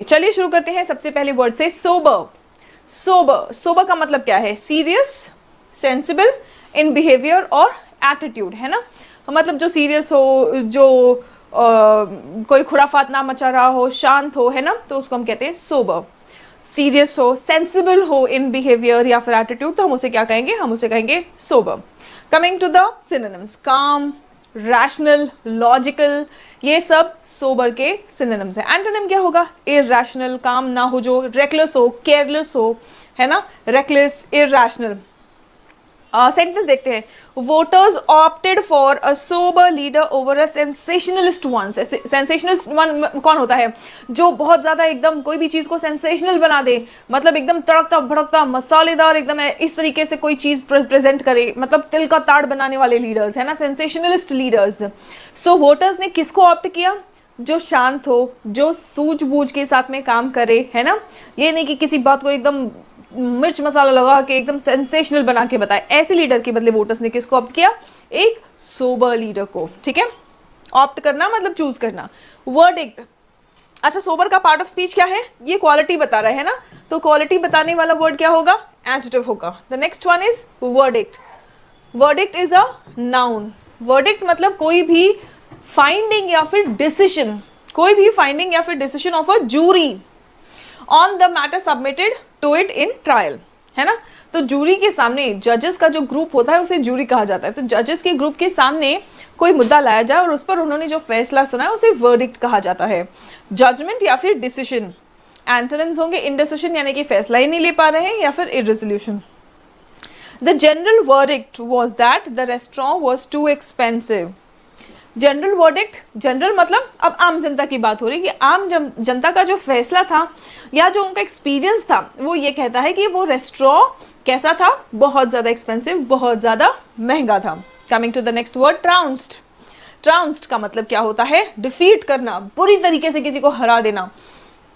चलिए शुरू करते हैं सबसे पहले वर्ड से सोबर। सोबर, सोबर का मतलब क्या है? सीरियस, सेंसिबल इन बिहेवियर और एटीट्यूड, है ना। मतलब जो सीरियस हो, जो कोई खुराफात ना मचा रहा हो, शांत हो, है ना, तो उसको हम कहते हैं सोबर। सीरियस हो, सेंसिबल हो इन बिहेवियर या फिर एटीट्यूड, तो हम उसे क्या कहेंगे? हम उसे कहेंगे sober. Coming to the synonyms, calm, rational, logical, ये सब सोबर के सिनोनिम्स है। एंटोनिम क्या होगा? इरैशनल, काम ना हो जो, रेकलेस हो, केयरलेस हो, है ना, रेकलेस, इरैशनल। सेंटेंस देखते हैं। Voters opted for a sober leader over a sensationalist one. Sensationalist one कौन होता है? जो बहुत ज्यादा एकदम कोई भी चीज को सेंसेशनल बना दे, मतलब एकदम तड़कता भड़कता मसालेदार एकदम इस तरीके से कोई चीज प्रेजेंट करे, मतलब तिल का ताड़ बनाने वाले लीडर्स, है ना, सेंसेशनलिस्ट लीडर्स। सो वोटर्स ने किसको ऑप्ट किया? जो शांत हो, जो सूझबूझ के साथ में काम करे, है ना, ये नहीं कि किसी बात को एकदम मिर्च मसाला लगा के एकदम सेंसेशनल बना के बताए। ऐसे लीडर के बदले वोटर्स ने किसको ऑप्ट किया? एक सोबर लीडर को। ठीक है, ऑप्ट करना मतलब चूज करना। वर्डिक्ट, अच्छा सोबर का पार्ट ऑफ स्पीच क्या है? ये क्वालिटी बता रहा है ना, तो क्वालिटी बताने वाला वर्ड क्या होगा? एडजेक्टिव होगा। The next one is verdict. Verdict is a noun. Verdict मतलब कोई भी फाइंडिंग या फिर डिसीजन, कोई भी फाइंडिंग या फिर decision of a jury on the matter submitted to it in trial, है ना। तो जूरी के सामने, जजेस का जो ग्रुप होता है उसे जूरी कहा जाता है। तो जजेस के ग्रुप के सामने कोई मुद्दा लाया जाए और उस पर उन्होंने जो फैसला सुना है उसे वर्डिक्ट कहा जाता है। जजमेंट या फिर डिसीजन। एंटोनिम्स होंगे इंडिसिजन यानी कि फैसला ही नहीं ले पा रहे हैं, या फिर irresolution. The general verdict was that the restaurant was too expensive. General verdict, general मतलब अब आम जनता की बात हो रही है कि आम जनता का जो फैसला था या जो उनका एक्सपीरियंस था वो ये कहता है कि वो रेस्टोरेंट कैसा था? बहुत ज्यादा एक्सपेंसिव, बहुत ज्यादा महंगा था। Coming to the next word, trounced. Trounced का मतलब क्या होता है? डिफीट करना, बुरी तरीके से किसी को हरा देना,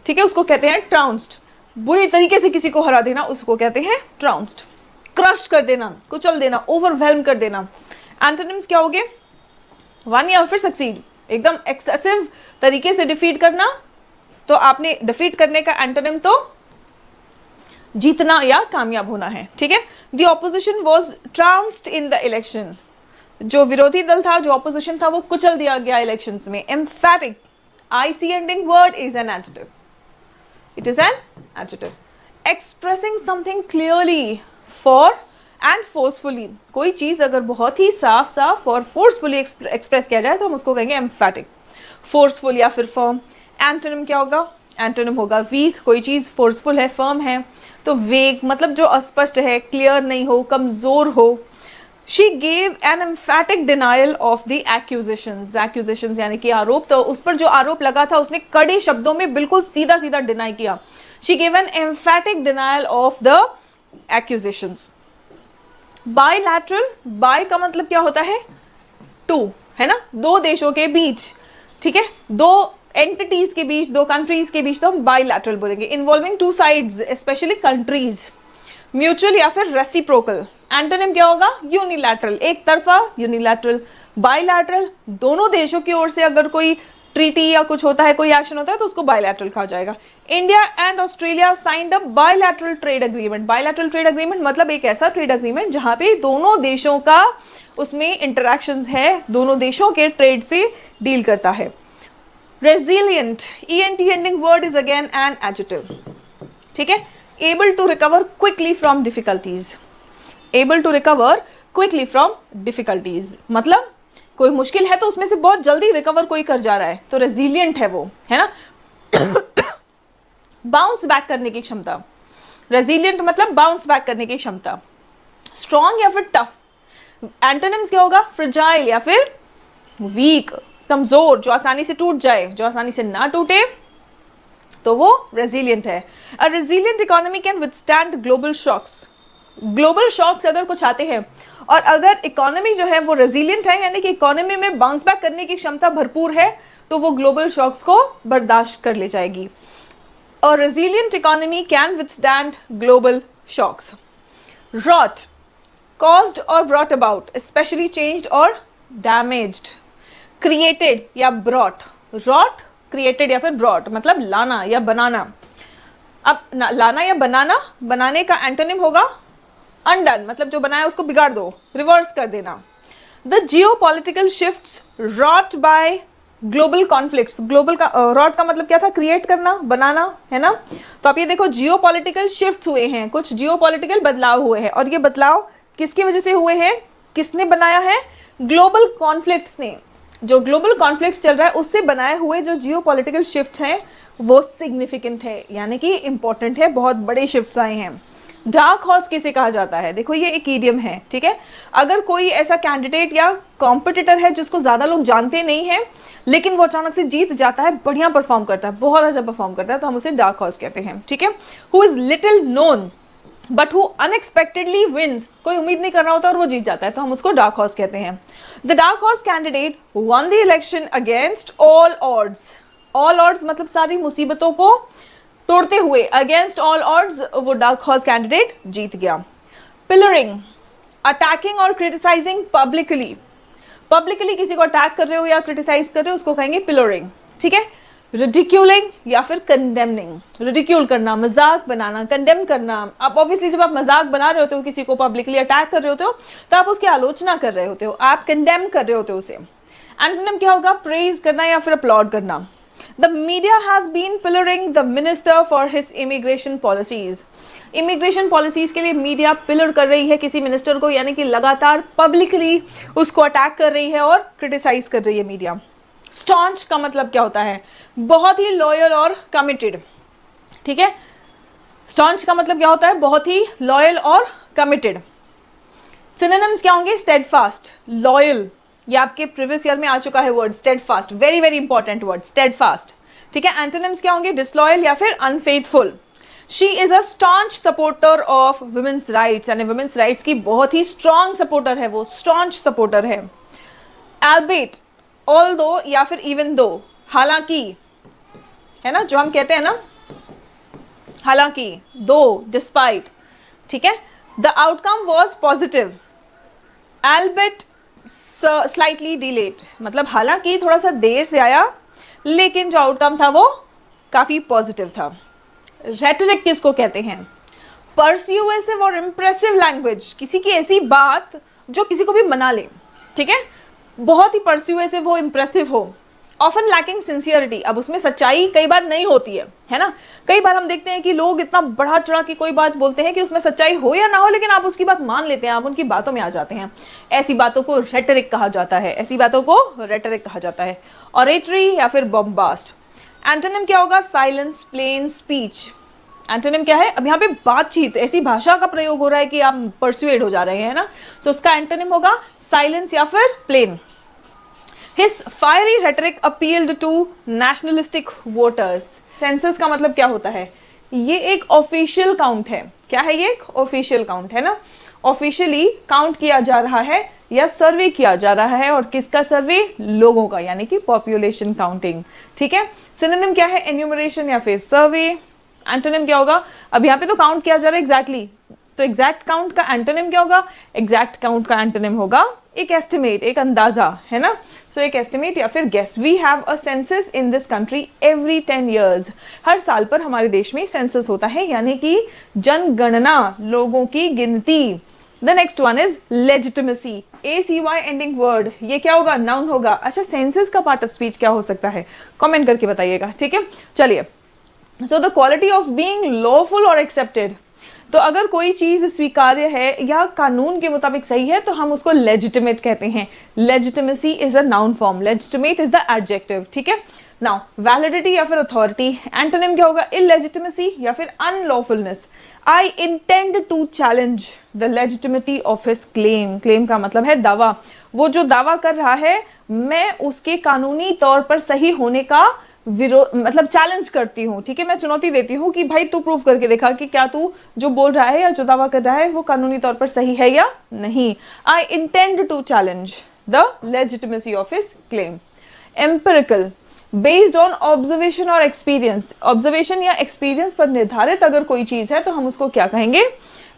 ठीक है, उसको कहते हैं ट्राउंस्ड। बुरी तरीके से किसी को हरा देना उसको कहते हैं ट्राउंस्ड। क्रश कर देना, कुचल देना, ओवरवेल्म कर देना। एंटोनिम्स क्या हो गए? वन या फिर सक्सीड, एकदम एक्सेसिव तरीके से डिफीट करना, तो आपने डिफीट करने का एंटोनिम तो जीतना या कामयाब होना है। ठीक है, the opposition was trounced in the election. जो विरोधी दल था, जो ऑपोजिशन था, वो कुचल दिया गया इलेक्शंस में। एम्फैटिक, IC ending word is an adjective, it is an adjective. Expressing something clearly for and forcefully, कोई चीज अगर बहुत ही साफ साफ और फोर्सफुली एक्सप्रेस किया जाए तो हम उसको कहेंगे एम्फैटिक। फोर्सफुल या फिर फर्म। एंटोनिम क्या होगा? एंटोनिम होगा वीक। कोई चीज फोर्सफुल है, फर्म है, तो वेग मतलब जो अस्पष्ट है, क्लियर नहीं हो, कमजोर हो। She gave an emphatic denial of the accusations. Accusations यानी कि आरोप, तो उस पर जो आरोप लगा था उसने कड़े शब्दों में बिल्कुल सीधा सीधा डिनाई किया। She gave an emphatic denial of the accusations. Bilateral, bi का मतलब क्या होता है? टू, है ना, दो देशों के बीच, ठीक है, दो एंटिटीज के बीच, दो कंट्रीज के बीच, तो हम बायलैटरल बोलेंगे। Involving two sides, specially countries. Mutual या फिर रेसिप्रोकल। एंटोनिम क्या होगा? यूनिलैटरल, एक तरफा, यूनिलैटरल। बायलैटरल, दोनों देशों की ओर से अगर कोई ट्रीटी या कुछ होता है, कोई एक्शन होता है, तो उसको बायलैटरल कहा जाएगा। India and Australia signed a bilateral trade agreement. Bilateral trade agreement मतलब एक ऐसा ट्रेड एग्रीमेंट जहां पे दोनों देशों का उसमें इंटरैक्शंस है, दोनों देशों के ट्रेड से डील करता है। Resilient, ENT ending word is again an adjective. ठीक है, able to recover quickly from difficulties. Able to recover quickly from difficulties मतलब कोई मुश्किल है तो उसमें से बहुत जल्दी रिकवर कोई कर जा रहा है, तो रेजिलियंट है वो, है ना। बाउंस बैक करने की क्षमता। रेजिलियंट मतलब बाउंस बैक करने की क्षमता। स्ट्रॉन्ग या फिर टफ। एंटोनिम्स क्या होगा? फ्रेजाइल या फिर वीक, कमजोर, जो आसानी से टूट जाए, जो आसानी से ना टूटे, तो वो रेजिलियंट है। A resilient economy can withstand global shocks. Global shocks अगर कुछ आते हैं और अगर इकोनॉमी जो है वो रेजिलियंट है, यानी कि इकोनॉमी में बाउंस बैक करने की क्षमता भरपूर है, तो वो ग्लोबल शॉक्स को बर्दाश्त कर ले जाएगी। A resilient economy can withstand global shocks. Rot, caused or brought about, especially changed or damaged. Created या brought. Rot क्रिएटेड या फिर ब्रॉट, मतलब लाना या बनाना। अब लाना या बनाना, बनाने का एंटोनिम होगा अनडन, मतलब जो बनाया उसको बिगाड़ दो, रिवर्स कर देना। The geopolitical shifts wrought by global conflicts, global का रॉट का मतलब क्या था, क्रिएट करना, बनाना, है ना। तो आप ये देखो जियोपॉलिटिकल शिफ्ट्स हुए हैं, कुछ जियोपॉलिटिकल बदलाव हुए हैं, और ये बदलाव किसकी वजह से हुए हैं, किसने बनाया है, ग्लोबल कॉन्फ्लिक्ट्स ने। जो ग्लोबल कॉन्फ्लिक्ट्स चल रहा है उससे बनाए हुए जो जियोपॉलिटिकल शिफ्ट्स हैं वो सिग्निफिकेंट है, यानी कि इंपॉर्टेंट है, बहुत बड़े शिफ्ट्स आए हैं। डार्क हॉर्स किसे कहा जाता है, देखो ये एक ईडियम है, ठीक है। अगर कोई ऐसा कैंडिडेट या कॉम्पिटिटर है जिसको ज्यादा लोग जानते नहीं है लेकिन वो अचानक से जीत जाता है, बढ़िया परफॉर्म करता है, बहुत अच्छा परफॉर्म करता है, तो हम उसे डार्क हॉर्स कहते हैं, ठीक है। Who is little known but who unexpectedly wins, कोई उम्मीद नहीं कर रहा होता और वो जीत जाता है, तो हम उसको डार्क हॉर्स कहते हैं। The dark horse candidate one the election against all odds, all odds मतलब सारी मुसीबतों को तोड़ते हुए, अगेंस्ट ऑल ऑड्स वो डार्क हॉर्स कैंडिडेट जीत गया। पिलरिंग, अटैकिंग और क्रिटिसाइजिंग पब्लिकली, पब्लिकली किसी को अटैक कर रहे हो या क्रिटिसाइज कर रहे हो उसको कहेंगे पिलरिंग, ठीक है। रिडिक्यूलिंग या फिर कंडेमनिंग, रिडिक्यूल करना, मजाक बनाना, कंडेम करना। आप ऑब्वियसली जब आप मजाक बना रहे होते हो, किसी को पब्लिकली अटैक कर रहे होते हो, तो आप उसकी आलोचना कर रहे होते हो, आप कंडेम कर रहे होते हो उसे। एंटोनिम क्या होगा, प्रेज करना या फिर अपलॉड करना। The media has been pillaring the minister for his immigration policies. Immigration policies के लिए मीडिया पिलर कर रही है किसी मिनिस्टर को, यानी कि लगातार पब्लिकली उसको अटैक कर रही है और क्रिटिसाइज कर रही है मीडिया। स्टॉन्च का मतलब क्या होता है, बहुत ही लॉयल और कमिटेड, ठीक है। स्टॉन्च का मतलब क्या होता है, बहुत ही लॉयल और कमिटेड। सिनोनिम्स क्या होंगे, स्टेडफास्ट, लॉयल, ये आपके प्रीवियस ईयर में आ चुका है word steadfast, very very important word steadfast, ठीक है। एंटोनिम्स क्या होंगे, डिसलॉयल या फिर unfaithful. She is a staunch supporter of women's rights, यानी वुमेन्स राइट्स की बहुत ही स्ट्रॉन्ग सपोर्टर है, वो स्टॉन्च सपोर्टर है। एल्बेट, ऑल्दो या फिर इवन दो, हालांकि, है ना, जो हम कहते हैं ना हालांकि, दो, डिस्पाइट, ठीक है। The outcome was positive, albeit slightly delayed, मतलब हालांकि थोड़ा सा देर से आया लेकिन जो आउटकम था वो काफी पॉजिटिव था। रेटरिक किसको कहते हैं, पर्सुएसिव और इंप्रेसिव लैंग्वेज, किसी की ऐसी बात जो किसी को भी मना ले, ठीक है, बहुत ही पर्सुएसिव हो, इंप्रेसिव हो। ऑफन लैकिंग सिंसियरिटी, अब उसमें सच्चाई कई बार नहीं होती है ना। कई बार हम देखते हैं कि लोग इतना बढ़ा चढ़ा की कोई बात बोलते हैं कि उसमें सच्चाई हो या ना हो, लेकिन आप उसकी बात मान लेते हैं, आप उनकी बातों में आ जाते हैं। ऐसी बातों को रेटरिक कहा जाता है, ऐसी बातों को रेटरिक कहा जाता है। ऑरेटरी या फिर बॉम्बास्ट। एंटोनिम क्या होगा, साइलेंस, प्लेन स्पीच। एंटोनिम क्या है, अब यहाँ पे बातचीत, ऐसी भाषा का प्रयोग हो रहा है कि आप परसुएड हो जा रहे हैं ना, तो उसका एंटोनिम होगा साइलेंस या फिर plain. His fiery rhetoric appealed to nationalistic voters. Census का मतलब क्या होता है, ये एक ऑफिशियल काउंट है, क्या है ये, एक ऑफिशियल काउंट है ना। ऑफिशियली काउंट किया जा रहा है या सर्वे किया जा रहा है, और किसका सर्वे, लोगों का, यानी कि पॉपुलेशन काउंटिंग, ठीक है। सिनोनिम क्या है, एन्यूमरेशन या फिर सर्वे। एंटोनिम क्या होगा, अब यहाँ पे तो काउंट किया जा रहा है एग्जैक्टली, तो एग्जैक्ट काउंट का एंटोनिम क्या होगा, एग्जैक्ट काउंट का एंटोनिम होगा एक एस्टिमेट, एक अंदाजा, है ना। सो एक एस्टिमेट या फिर guess. We have a census in this country every 10 years, हर साल पर हमारे देश में सेंसस होता है, यानी कि जनगणना, लोगों की गिनती। The next one is legitimacy, ACY ending word, ये क्या होगा, नाउन होगा। अच्छा, सेंसस का पार्ट ऑफ स्पीच क्या हो सकता है, कमेंट करके बताइएगा, ठीक है। चलिए, so the quality of being lawful और एक्सेप्टेड, तो अगर कोई चीज स्वीकार्य है या कानून के मुताबिक सही है तो हम उसको लेजिटिमेट कहते हैं। Legitimacy is a noun form, legitimate is the adjective, ठीक है। नाउ वैलिडिटी या फिर अथॉरिटी, एंटोनिम क्या होगा, इलेजिटिमेसी या फिर unlawfulness. I intend to challenge the legitimacy of his claim, claim का मतलब है दावा, वो जो दावा कर रहा है मैं उसके कानूनी तौर पर सही होने का विरोध, मतलब चैलेंज करती हूँ, ठीक है, मैं चुनौती देती हूँ कि भाई तू प्रूव करके देखा कि क्या तू जो बोल रहा है या जो दावा कर रहा है वो कानूनी तौर पर सही है या नहीं। I intend to challenge the legitimacy of his claim. Empirical, based on observation और एक्सपीरियंस, ऑब्जर्वेशन या एक्सपीरियंस पर निर्धारित अगर कोई चीज है तो हम उसको क्या कहेंगे,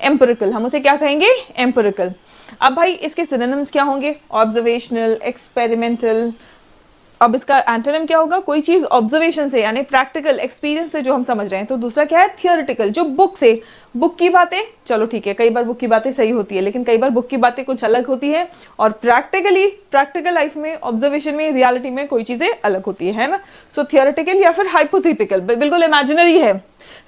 एम्पिरिकल, हम उसे क्या कहेंगे, एम्पिरिकल। अब भाई इसके सिनोनिम्स क्या होंगे, ऑब्जर्वेशनल, एक्सपेरिमेंटल, अब इसका एंटोनिम क्या होगा, कोई चीज ऑब्जर्वेशन से यानी प्रैक्टिकल एक्सपीरियंस से जो हम समझ रहे हैं। तो दूसरा क्या है, थियोरिटिकल, जो बुक से, बुक की बातें, चलो ठीक है, कई बार बुक की बातें सही होती है, लेकिन कई बार बुक की बातें कुछ अलग होती है, और प्रैक्टिकल लाइफ में, ऑब्जर्वेशन में, रियलिटी में कोई चीजें अलग होती है ना। सो थियोरिटिकल या फिर हाइपोथेटिकल, बिल्कुल इमेजिनरी है,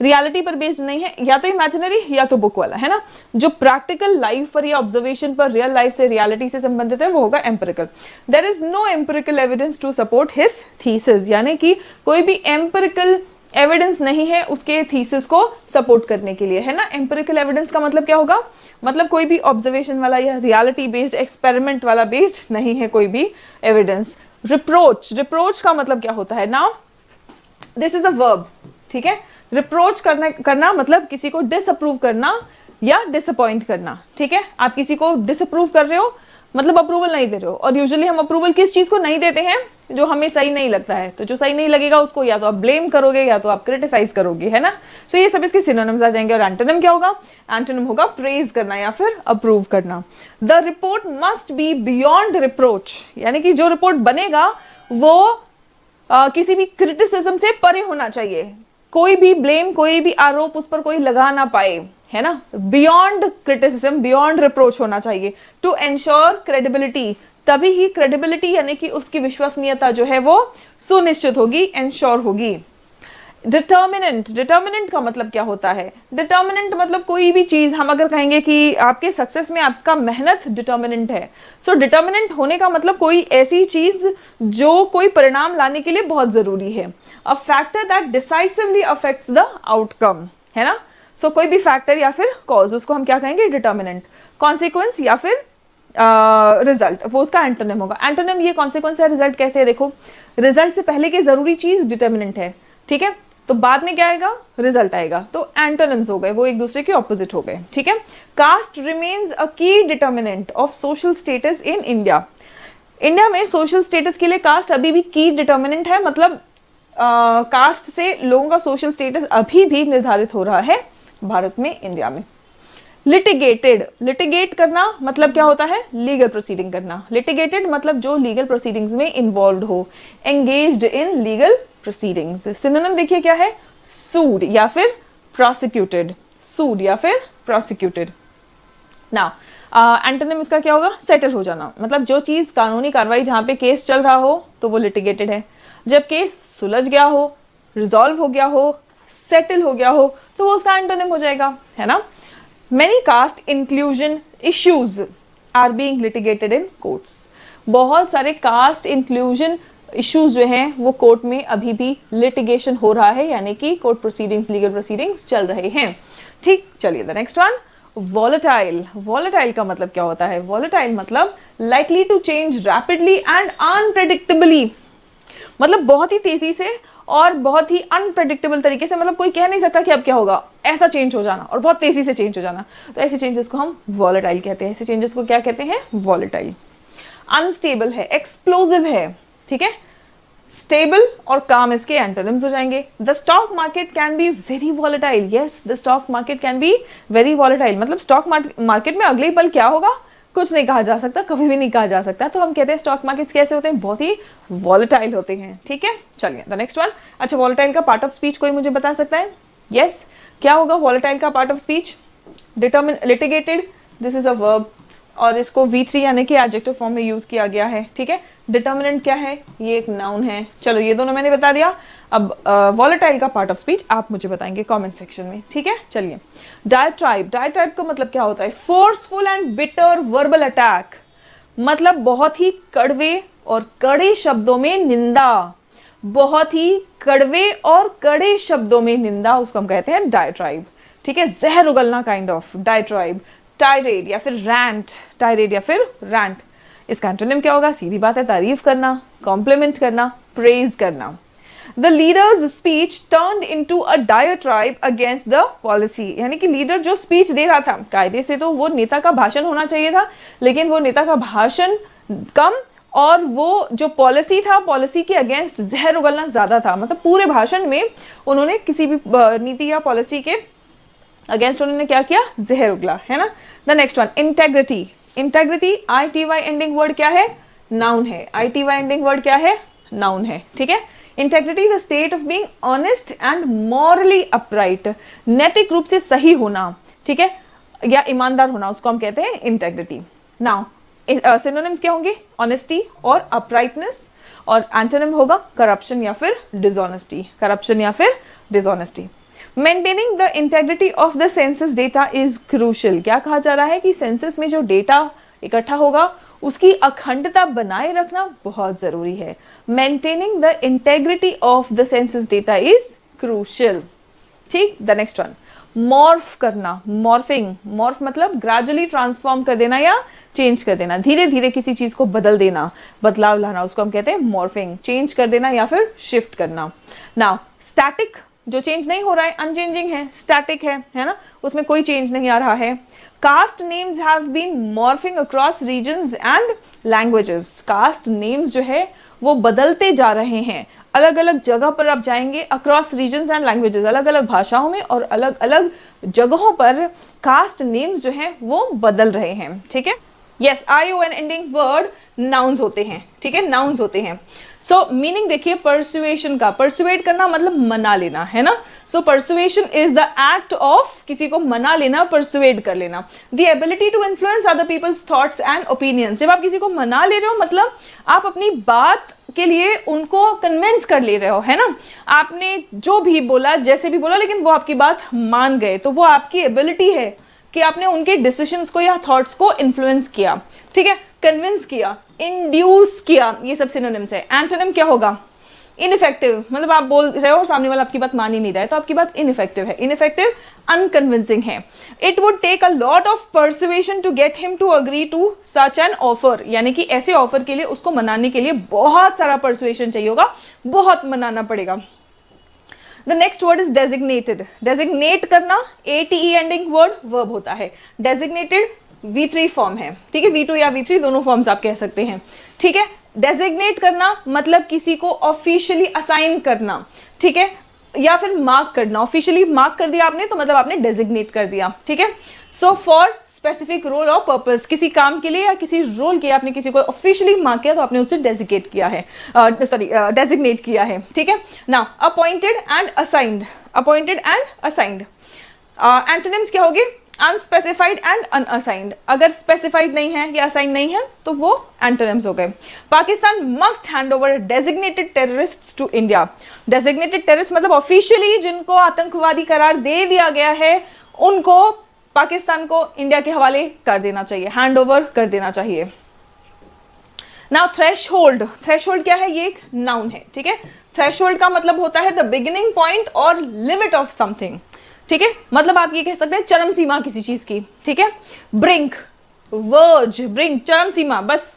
रियलिटी पर बेस्ड नहीं है, या तो इमेजिनरी या तो बुक वाला, है ना। जो प्रैक्टिकल लाइफ पर या ऑब्जर्वेशन पर, रियल लाइफ से, रियलिटी से संबंधित है, वो होगा empirical. There is no empirical evidence to support his thesis, यानी कि कोई भी एम्पिरिकल एविडेंस नहीं है उसके थीसिस को सपोर्ट करने के लिए, है ना। एम्पिरिकल एविडेंस का मतलब क्या होगा, मतलब कोई भी ऑब्जर्वेशन वाला या रियलिटी बेस्ड, एक्सपेरिमेंट वाला बेस्ड नहीं है कोई भी एविडेंस। रिप्रोच का मतलब क्या होता है, now this is a verb, ठीक है। रिप्रोच करना मतलब किसी को डिसअप्रूव करना या डिसअपॉइंट करना, ठीक है। आप किसी को डिसअप्रूव कर रहे हो, मतलब अप्रूवल नहीं दे रहे हो, और यूजुअली हम अप्रूवल किस चीज को नहीं देते हैं, जो हमें सही नहीं लगता है। तो जो सही नहीं लगेगा उसको या तो आप ब्लेम करोगे या तो आप क्रिटिसाइज करोगे, है ना। सो ये सब इसके सिनोनिम्स आ जाएंगे। और एंटोनिम क्या होगा, एंटोनिम होगा प्रेज करना या फिर अप्रूव करना। The report must be beyond reproach, यानी कि जो रिपोर्ट बनेगा वो किसी भी क्रिटिसिज्म से परे होना चाहिए, कोई भी ब्लेम, कोई भी आरोप उस पर कोई लगा ना पाए, है ना। बियॉन्ड क्रिटिसिज्म, बियॉन्ड रिप्रोच होना चाहिए। टू एंश्योर क्रेडिबिलिटी, तभी ही क्रेडिबिलिटी यानी कि उसकी विश्वसनीयता जो है वो सुनिश्चित होगी, एंश्योर होगी। डिटर्मिनेंट का मतलब क्या होता है, डिटर्मिनेंट मतलब कोई भी चीज, हम अगर कहेंगे कि आपके सक्सेस में आपका मेहनत डिटर्मिनेंट है, सो डिटर्मिनेंट होने का मतलब कोई ऐसी चीज जो कोई परिणाम लाने के लिए बहुत जरूरी है। A factor that decisively affects the outcome, है ना। सो कोई भी फैक्टर या फिर कॉज, उसको हम क्या कहेंगे, डिटर्मिनेंट। कॉन्सिक्वेंस या फिर रिजल्ट, वो उसका एंटोनिम होगा। एंटोनिम ये कॉन्सिक्वेंस है, रिजल्ट कैसे है, देखो रिजल्ट से पहले की जरूरी चीज डिटर्मिनेंट है, ठीक है, तो बाद में क्या आएगा, रिजल्ट आएगा। तो एंटोनिम्स हो गए, वो एक दूसरे के ऑपोजिट हो गए, ठीक है। कास्ट रिमेन्स अ की determinant of social status in India. India में सोशल स्टेटस के लिए कास्ट अभी भी की डिटर्मिनेंट है, मतलब कास्ट से लोगों का सोशल स्टेटस अभी भी निर्धारित हो रहा है भारत में, इंडिया में। लिटिगेटेड, लिटिगेट करना मतलब क्या होता है, लीगल प्रोसीडिंग करना। लिटिगेटेड मतलब जो लीगल प्रोसीडिंग्स में इन्वॉल्व हो, engaged in legal proceedings. Synonym देखिए क्या है, सूड या फिर प्रोसिक्यूटेड, सूड या फिर प्रोसिक्यूटेड। नाउ एंटोनिम इसका क्या होगा, सेटल हो जाना, मतलब जो चीज कानूनी कार्रवाई जहां पे केस चल रहा हो तो वो लिटिगेटेड है। जब केस सुलझ गया हो, रिजॉल्व हो गया हो, सेटल हो गया हो, तो वो उसका एंटोनिम हो जाएगा, है ना। Many caste inclusion issues are being litigated in courts. बहुत सारे कास्ट इंक्लूजन इश्यूज जो हैं वो कोर्ट में अभी भी लिटिगेशन हो रहा है, यानी कि कोर्ट प्रोसीडिंग्स, लीगल प्रोसीडिंग्स चल रहे हैं, ठीक। चलिए the next one, volatile. Volatile का मतलब क्या होता है, वॉलेटाइल मतलब likely to change rapidly and unpredictably, मतलब बहुत ही तेजी से और बहुत ही अनप्रेडिक्टेबल तरीके से, मतलब कोई कह नहीं सकता कि अब क्या होगा, ऐसा चेंज हो जाना और बहुत तेजी से चेंज हो जाना, तो ऐसे चेंजेस को हम वॉलेटाइल कहते हैं। ऐसे चेंजेस को क्या कहते हैं, वॉलेटाइल। अनस्टेबल है, एक्सप्लोजिव है, ठीक है। स्टेबल और काम इसके एंटोनिम्स हो जाएंगे। The stock market can be very volatile, yes the stock market can be very volatile, मतलब स्टॉक मार्केट में अगले पल क्या होगा कुछ नहीं कहा जा सकता, कभी भी नहीं कहा जा सकता। तो हम कहते हैं स्टॉक मार्केट्स कैसे होते हैं, बहुत ही वॉलेटाइल होते हैं, ठीक है। चलिए द नेक्स्ट वन। अच्छा, वॉलेटाइल का पार्ट ऑफ स्पीच कोई मुझे बता सकता है, यस क्या होगा वॉलेटाइल का part of speech, litigated, this is a verb, और इसको V3 यानी कि एडजेक्टिव फॉर्म में यूज किया गया है, ठीक है। डिटर्मिनेंट क्या है, ये एक नाउन है। चलो ये दोनों मैंने बता दिया। अब वॉलेटाइल का पार्ट ऑफ स्पीच आप मुझे बताएंगे कमेंट सेक्शन में, ठीक है। चलिए, डायट्राइब। डायट्राइब का मतलब क्या होता है, forceful and bitter verbal attack, मतलब बहुत ही कड़वे और कड़े शब्दों में निंदा, बहुत ही कड़वे और कड़े शब्दों में निंदा, उसको हम कहते हैं डायट्राइब, ठीक है। जहर उगलना काइंड ऑफ, डायट्राइब। टायरेड या फिर रैंट, टायरेड या फिर रैंट, इसका एंटोनिम क्या होगा, सीधी बात है, तारीफ करना, कॉम्प्लीमेंट करना, प्रेज करना। The leader's speech turned into a diatribe against the policy, यानी कि लीडर जो स्पीच दे रहा था, कायदे से तो वो नेता का भाषण होना चाहिए था, लेकिन वो नेता का भाषण कम और वो जो पॉलिसी था, पॉलिसी के अगेंस्ट जहर उगलना ज्यादा था। मतलब पूरे भाषण में उन्होंने किसी भी नीति या पॉलिसी के अगेंस्ट उन्होंने क्या किया, जहर उगला, है ना। The next one, integrity. Integrity ITY ending word क्या है, नाउन है। ITY एंडिंग वर्ड क्या है, नाउन है, ठीक है। Integrity the state of being honest and morally upright, नैतिक रूप से सही होना, ठीक है, या ईमानदार होना, उसको हम कहते हैं इंटेग्रिटी। नाउ सिनोनिम्स क्या होंगे? ऑनेस्टी और अपराइटनेस, और एंटोनिम होगा करप्शन या फिर डिसऑनेस्टी, करप्शन या फिर dishonesty. Maintaining the integrity of the census data is crucial, क्या कहा जा रहा है कि सेंसस में जो डेटा इकट्ठा होगा उसकी अखंडता बनाए रखना बहुत जरूरी है। Maintaining the integrity of the census data is crucial, ठीक। द नेक्स्ट वन, मॉर्फ करना, मॉर्फिंग, मॉर्फ मतलब ग्रेजुअली ट्रांसफॉर्म कर देना या चेंज कर देना, धीरे धीरे किसी चीज को बदल देना, बदलाव लाना, उसको हम कहते हैं मॉर्फिंग, चेंज कर देना या फिर शिफ्ट करना। नाउ स्टैटिक, जो चेंज नहीं हो रहा है, अनचेंजिंग है, स्टैटिक है ना, उसमें कोई चेंज नहीं आ रहा है। Caste names have been morphing across regions and languages, caste names जो है वो बदलते जा रहे हैं, अलग अलग जगह पर आप जाएंगे, अक्रॉस रीजन्स एंड लैंग्वेजेस, अलग अलग भाषाओं में और अलग अलग जगहों पर कास्ट नेम्स जो है वो बदल रहे हैं, ठीक है। Yes, ION ending word nouns होते हैं, ठीक है, नाउन्स होते हैं। सो मीनिंग देखिए परसुएशन का, परसुएट करना मतलब मना लेना, है ना। So persuasion is the act of किसी को मना लेना, परसुएट कर लेना। The ability to influence other people's thoughts and opinions, जब आप किसी को मना ले रहे हो मतलब आप अपनी बात के लिए उनको कन्विंस कर ले रहे हो, है ना। आपने जो भी बोला, जैसे भी बोला, लेकिन वो आपकी बात मान गए, तो वो आपकी एबिलिटी है कि आपने उनके डिसीजंस को या थॉट्स को इन्फ्लुएंस किया, ठीक है, कन्विंस किया, इंड्यूस किया, ये सब सिनोनिम्स है। एंटोनिम क्या होगा? इनइफेक्टिव, मतलब आप बोल रहे हो सामने वाला आपकी बात मान ही नहीं रहा है, तो आपकी बात इनइफेक्टिव है, इनइफेक्टिव, अनकन्विंसिंग है। It would take a lot of persuasion to get him to agree to such an offer, यानी कि ऐसे ऑफर के लिए उसको मनाने के लिए बहुत सारा परसुएशन चाहिए होगा, बहुत मनाना पड़ेगा। The next word is designated. Designate करना, ATE ending word verb होता है। Designated V3 फॉर्म है, ठीक है, V2 या V3 दोनों फॉर्म्स आप कह सकते हैं, ठीक है। Designate करना मतलब किसी को ऑफिशियली असाइन करना, ठीक है, या फिर मार्क करना। ऑफिशियली मार्क कर दिया आपने तो मतलब आपने डेजिग्नेट कर दिया, ठीक है। सो फॉर स्पेसिफिक रोल और पर्पस, किसी काम के लिए या किसी रोल के आपने किसी को ऑफिशियली मार्क किया तो आपने उसे डेजिग्नेट किया है, डेजिग्नेट किया है, ठीक है। Now appointed and assigned, appointed and assigned. Antonyms क्या होगे? अनस्पेसिफाइड एंड अनअसाइंड, अगर स्पेसिफाइड नहीं है या असाइन नहीं है तो वो एंटोनिम्स हो गए। Pakistan must hand over designated terrorists to India. Designated terrorist मतलब ऑफिशियली जिनको आतंकवादी करार दे दिया गया है उनको पाकिस्तान को इंडिया के हवाले कर देना चाहिए, हैंड ओवर कर देना चाहिए। नाउ थ्रेशहोल्ड, थ्रेशहोल्ड क्या है? ये एक नाउन है, ठीक है। थ्रेशहोल्ड का मतलब होता है द बिगिनिंग पॉइंट और लिमिट ऑफ समथिंग, ठीक है, मतलब आप ये कह सकते हैं चरम सीमा किसी चीज की, ठीक है। ब्रिंक, वर्ज, ब्रिंक, चरम सीमा, बस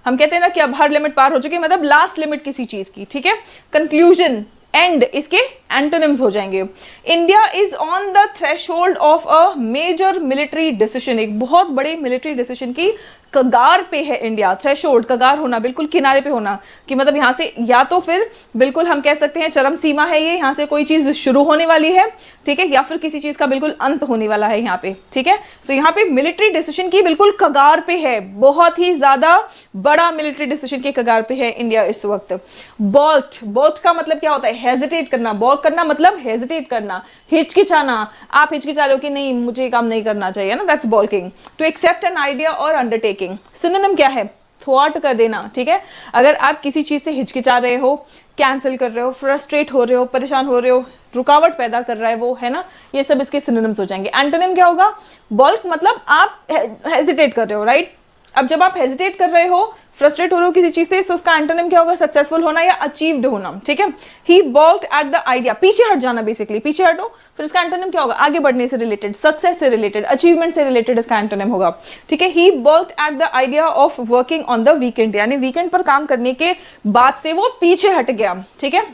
हम कहते हैं ना कि अब हर लिमिट पार हो चुकी है, मतलब लास्ट लिमिट किसी चीज की, ठीक है। कंक्लूजन, एंड, इसके एंटोनिम्स हो जाएंगे। India is on the threshold of a major military decision, एक बहुत बड़े मिलिट्री डिसीजन की कगार पे है इंडिया। थ्रेशहोल्ड, कगार होना, बिल्कुल किनारे पे होना, कि मतलब यहां से या तो फिर बिल्कुल हम कह सकते हैं चरम सीमा है ये, यहां से कोई चीज शुरू होने वाली है, ठीक है, या फिर किसी चीज का बिल्कुल अंत होने वाला है यहाँ पे, ठीक है। सो यहाँ पे मिलिट्री डिसीजन की बिल्कुल कगार पे है, बहुत ही ज्यादा बड़ा मिलिट्री डिसीजन के कगार पे है इंडिया इस वक्त। बॉल्ट, बॉल्ट का मतलब क्या होता है? हेजिटेट करना। बॉल्ट करना मतलब हेजिटेट करना, हिचकिचाना, आप हिचकिचा रहे हो कि नहीं मुझे काम नहीं करना चाहिए ना, that's balking. To accept an idea और अंडरटेकिंग। सिनोनिम क्या है? थ्वाट कर देना, ठीक है। अगर आप किसी चीज से हिचकिचा रहे हो, कैंसिल कर रहे हो, फ्रस्ट्रेट हो रहे हो, परेशान हो रहे हो, रुकावट पैदा कर रहा है वो, है ना, ये सब इसके सिनोनिम्स हो जाएंगे। एंटोनिम क्या होगा? बॉल्क मतलब आप हेजिटेट कर रहे हो, राइट। अब जब आप हेजिटेट कर रहे हो, फ्रस्ट्रेट हो रहे हो किसी चीज से, तो उसका एंटोनिम क्या होगा? सक्सेसफुल होना या अचीव्ड होना, ठीक है। He balked at the idea, पीछे हट जाना, बेसिकली पीछे हटो, फिर इसका एंटोनिम क्या होगा? आगे बढ़ने से रिलेटेड, सक्सेस से रिलेटेड, अचीवमेंट से रिलेटेड इसका एंटोनिम होगा, ठीक है। He balked at the idea of working on the weekend, यानी वीकेंड पर काम करने के बाद से वो पीछे हट गया, ठीक है।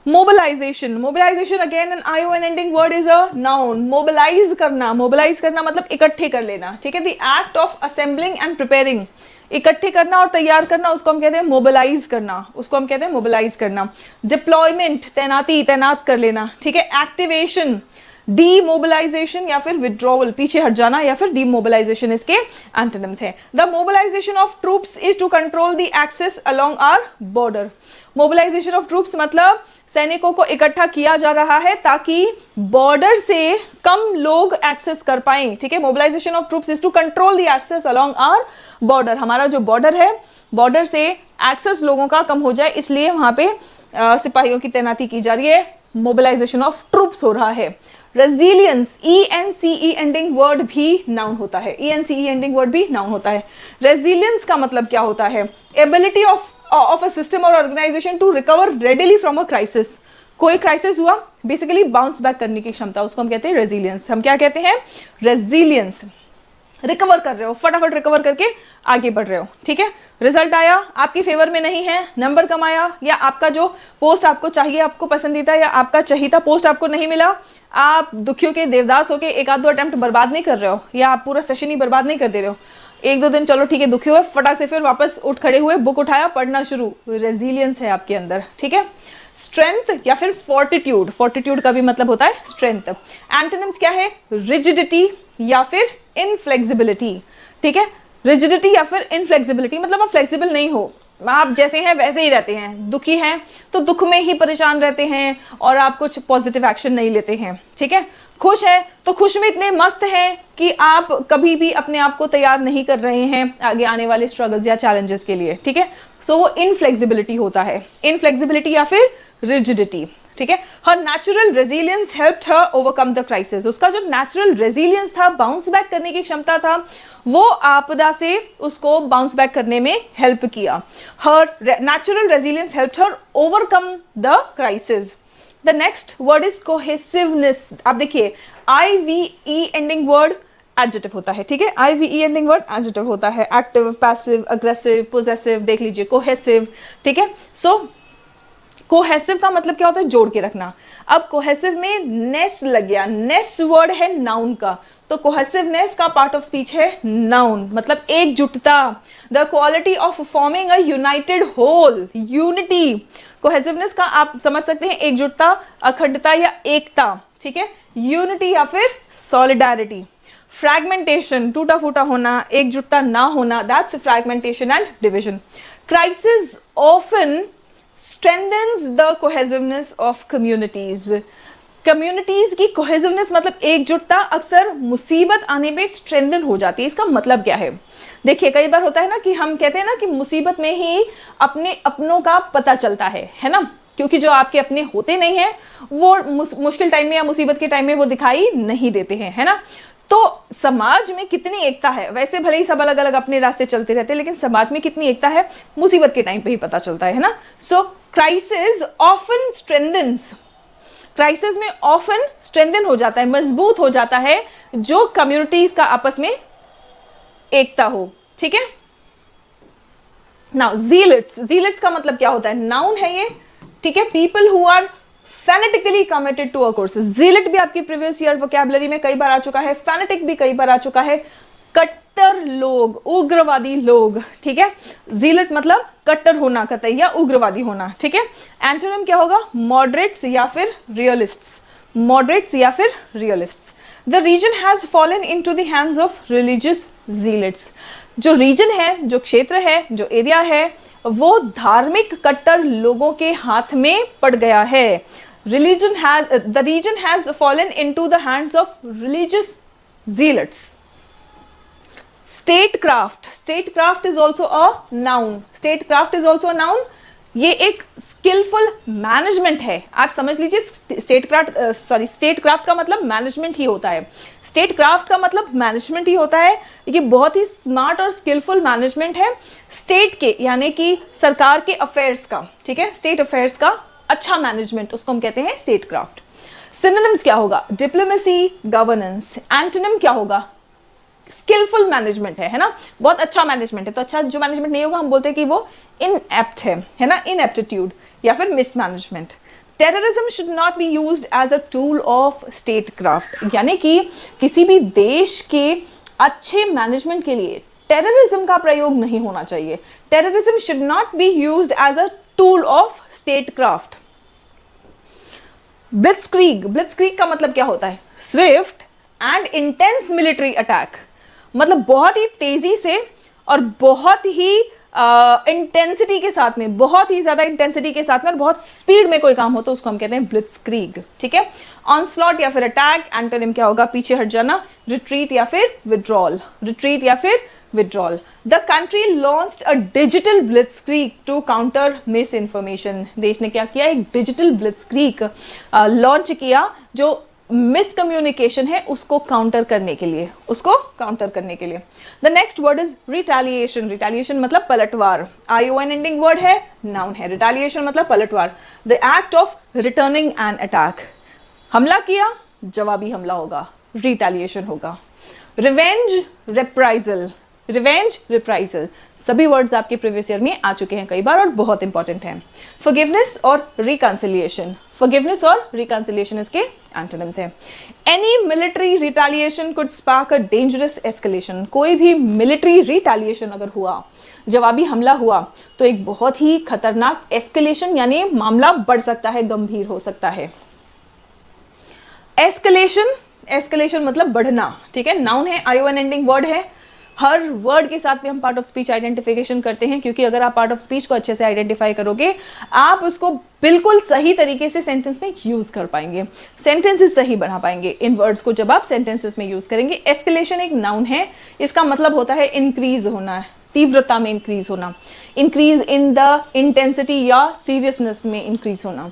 Mobilisation, mobilisation again an ION ending word is a noun. Mobilise करना, मोबिलाइज करना मतलब इकट्ठे कर लेना, ठीक है। The act of assembling and preparing, इकट्ठे करना और तैयार करना, उसको हम कहते हैं मोबिलाइज करना, उसको हम कहते हैं मोबिलाइज करना। डिप्लॉयमेंट, तैनाती, तैनात कर लेना, ठीक है। एक्टिवेशन, डीमोबिलाइजेशन या फिर विड्रॉवल, पीछे हट जाना, या फिर डीमोबिलाइजेशन इसके एंटोनिम्स है। The mobilisation of troops is to control the access along our border. Mobilisation of troops मतलब सैनिकों को इकट्ठा किया जा रहा है ताकि बॉर्डर से कम लोग एक्सेस कर पाएं, ठीक है। Mobilisation of troops is to control the access along our border. हमारा जो बॉर्डर है, बॉर्डर से एक्सेस लोगों का कम हो जाए, इसलिए वहां पे सिपाहियों की तैनाती की जा रही है। मोबिलाइजेशन ऑफ ट्रूप्स हो रहा है। रेजिलियंस, ENCE एंडिंग वर्ड भी नाउन होता है। ENCE एंडिंग वर्ड भी नाउन होता है। रेजिलियंस का मतलब क्या होता है? Ability of a system or organization to recover readily from a crisis। कोई क्राइसिस हुआ, बेसिकली बाउंस बैक करने की क्षमता, उसको हम कहते हैं रेजिलियंस। हम क्या कहते हैं? रेजिलियंस। रिकवर कर रहे हो, फटाफट रिकवर करके आगे बढ़ रहे हो, ठीक है। रिजल्ट आया, आपके फेवर में नहीं है, नंबर कम आया, या आपका जो पोस्ट आपको चाहिए, आपको पसंदीदा या आपका चाहिए पोस्ट आपको नहीं मिला, आप दुखियों के देवदास होके एक आध दो अटेम्प्ट बर्बाद नहीं कर रहे हो, या आप पूरा सेशन ही बर्बाद नहीं कर दे रहे हो। एक दो दिन चलो ठीक है, दुखी हुए, फटाक से फिर वापस उठ खड़े हुए, बुक उठाया, पढ़ना शुरू। रेजिलियंस है आपके अंदर, ठीक है। स्ट्रेंथ या फिर फोर्टिट्यूड, फोर्टिट्यूड का भी मतलब होता है स्ट्रेंथ। एंटोनिम्स क्या है? रिजिडिटी या फिर इनफ्लेक्सिबिलिटी, ठीक है। रिजिडिटी या फिर इनफ्लेक्सिबिलिटी मतलब आप फ्लेक्सिबल नहीं हो, आप जैसे हैं वैसे ही रहते हैं। दुखी हैं तो दुख में ही परेशान रहते हैं और आप कुछ पॉजिटिव एक्शन नहीं लेते हैं, ठीक है। खुश है तो खुश में इतने मस्त हैं कि आप कभी भी अपने आप को तैयार नहीं कर रहे हैं आगे आने वाले स्ट्रगल्स या चैलेंजेस के लिए, ठीक है। सो वो इनफ्लेक्सिबिलिटी होता है, इनफ्लेक्सिबिलिटी या फिर रिजिडिटी, ठीक है। Her natural resilience helped her overcome the crisis. उसका जो नेचुरल रेजिलियंस था, बाउंस बैक करने की क्षमता था, वो आपदा से उसको बाउंस बैक करने में हेल्प किया। Her natural resilience helped her overcome the crisis. The next word is cohesiveness. आप देखिए, IVE एंडिंग वर्ड एडजेक्टिव होता है, ठीक है। IVE एंडिंग वर्ड एडजेक्टिव होता है। एक्टिव, पैसिव, अग्रेसिव, पोजेसिव, देख लीजिए, कोहेसिव, ठीक है। सो कोहेसिव का मतलब क्या होता है? जोड़ के रखना। अब कोहेसिव में नेस लग गया, नेस वर्ड है नाउन का, तो कोहेसिवनेस का पार्ट ऑफ स्पीच है नाउन, मतलब एकजुटता। The quality of forming a united whole, unity. Cohesiveness का आप समझ सकते हैं एकजुटता, अखंडता या एकता, ठीक है। यूनिटी या फिर सॉलिडारिटी। फ्रैगमेंटेशन, टूटा फूटा होना, एकजुटता ना होना, that's fragmentation and division. Crisis often strengthens the cohesiveness of communities। Communities की कोहेसिवनेस मतलब एकजुटता अक्सर मुसीबत आने पे स्ट्रेंथन हो जाती है। इसका मतलब क्या है? देखिए, कई बार होता है ना कि हम कहते हैं ना कि मुसीबत में ही अपने अपनों का पता चलता है ना, क्योंकि जो आपके अपने होते नहीं है वो मुश्किल टाइम में या मुसीबत के टाइम में वो दिखाई नहीं देते हैं, है ना। तो समाज में कितनी एकता है, वैसे भले ही सब अलग अलग अपने रास्ते चलते रहते हैं, लेकिन समाज में कितनी एकता है मुसीबत के टाइम पे ही पता चलता है ना। सो क्राइसिस ऑफन स्ट्रेंथन्स, क्राइसिस में ऑफन स्ट्रेंथन हो जाता है, मजबूत हो जाता है जो कम्युनिटीज का आपस में एकता हो, ठीक है। नाउ ज़ीलेट्स, ज़ीलेट्स का मतलब क्या होता है? नाउन है ये, ठीक है। People who are fanatically committed to a cause. Zealot भी आपकी प्रीवियस ईयर वोकैबुलरी में कई बार आ चुका है, फैनेटिक भी कई बार आ चुका है। कट्टर लोग, उग्रवादी लोग, ठीक है। ज़ीलेट मतलब कट्टर होना, कतई या उग्रवादी होना, ठीक है। एंटोनिम क्या होगा? मॉडरेट्स या फिर रियलिस्ट्स, मॉडरेट्स या फिर realists. The region has fallen into the hands of religious zealots. जो रीजन है, जो क्षेत्र है, जो एरिया है, वो धार्मिक कट्टर लोगों के हाथ में पड़ गया है। the region has fallen into the hands of religious zealots। statecraft, statecraft is also a noun, statecraft is also a noun। ये एक स्किलफुल मैनेजमेंट है, आप समझ लीजिए। स्टेटक्राफ्ट का मतलब मैनेजमेंट ही होता है, स्टेटक्राफ्ट का मतलब मैनेजमेंट ही होता है। ये बहुत ही स्मार्ट और स्किलफुल मैनेजमेंट है स्टेट के, यानी कि सरकार के अफेयर्स का, ठीक है। स्टेट अफेयर्स का अच्छा मैनेजमेंट, उसको हम कहते हैं स्टेटक्राफ्ट। सिनोनिम्स क्या होगा? Diplomacy, governance. एंटोनिम क्या होगा? स्किलफुल मैनेजमेंट है ना, बहुत अच्छा मैनेजमेंट है। तो अच्छा जो मैनेजमेंट नहीं होगा हम बोलते हैं कि वो इनएप्ट है ना, इनएप्टीट्यूड या फिर mismanagement. Terrorism should not be used as a tool of statecraft, यानी कि किसी भी देश के अच्छे मैनेजमेंट के लिए टेररिज्म का प्रयोग नहीं होना चाहिए। Terrorism should not be used as a tool of statecraft. Blitzkrieg, blitzkrieg का मतलब क्या होता है? Swift and intense military attack, मतलब बहुत ही तेजी से और बहुत ही इंटेंसिटी के साथ में, बहुत ही ज्यादा इंटेंसिटी के साथ में और बहुत स्पीड में कोई काम हो तो उसको हम कहते हैं ब्लिट्जक्रीग, ठीक है। ऑनस्लॉट या फिर अटैक, एंटोनिम क्या होगा, पीछे हट जाना, रिट्रीट या फिर विड्रॉल, रिट्रीट या फिर withdrawal. The country launched a digital blitzkrieg to counter misinformation, देश ने क्या किया, एक डिजिटल ब्लिट्जक्रीग लॉन्च किया जो मिसकम्युनिकेशन है उसको काउंटर करने के लिए, उसको काउंटर करने के लिए। The next word is retaliation, retaliation मतलब पलटवार, ION एंडिंग वर्ड है, नाउन है, रिटेलिएशन मतलब पलटवार। The act of returning an attack, हमला किया जवाबी हमला होगा, रिटेलिएशन होगा। रिवेंज, रिप्राइजल, रिवेंज, रिप्राइजल, सभी वर्ड्स आपके प्रीवियस ईयर में आ चुके हैं कई बार और बहुत इंपॉर्टेंट हैं। फॉरगिवनेस और रिकंसिलिएशन, फॉरगिवनेस और रिकंसिलिएशन इसके एंटोनिम्स हैं। Any military retaliation could spark a dangerous escalation, कोई भी मिलिट्री रिटेलिएशन अगर हुआ, जवाबी हमला हुआ तो एक बहुत ही खतरनाक एस्केलेशन यानी मामला बढ़ सकता है, गंभीर हो सकता है। एस्केलेशन, एस्केलेशन मतलब बढ़ना, ठीक है, नाउन है, ION एंडिंग वर्ड है। हर वर्ड के साथ में हम पार्ट ऑफ स्पीच आइडेंटिफिकेशन करते हैं, क्योंकि अगर आप पार्ट ऑफ स्पीच को अच्छे से आइडेंटिफाई करोगे आप उसको बिल्कुल सही तरीके से सेंटेंस में यूज कर पाएंगे, सेंटेंसेस सही बना पाएंगे इन वर्ड्स को जब आप सेंटेंसेस में यूज करेंगे। एस्केलेशन एक नाउन है, इसका मतलब होता है इंक्रीज होना, तीव्रता में इंक्रीज होना, इंक्रीज इन द इंटेंसिटी या सीरियसनेस में इंक्रीज होना।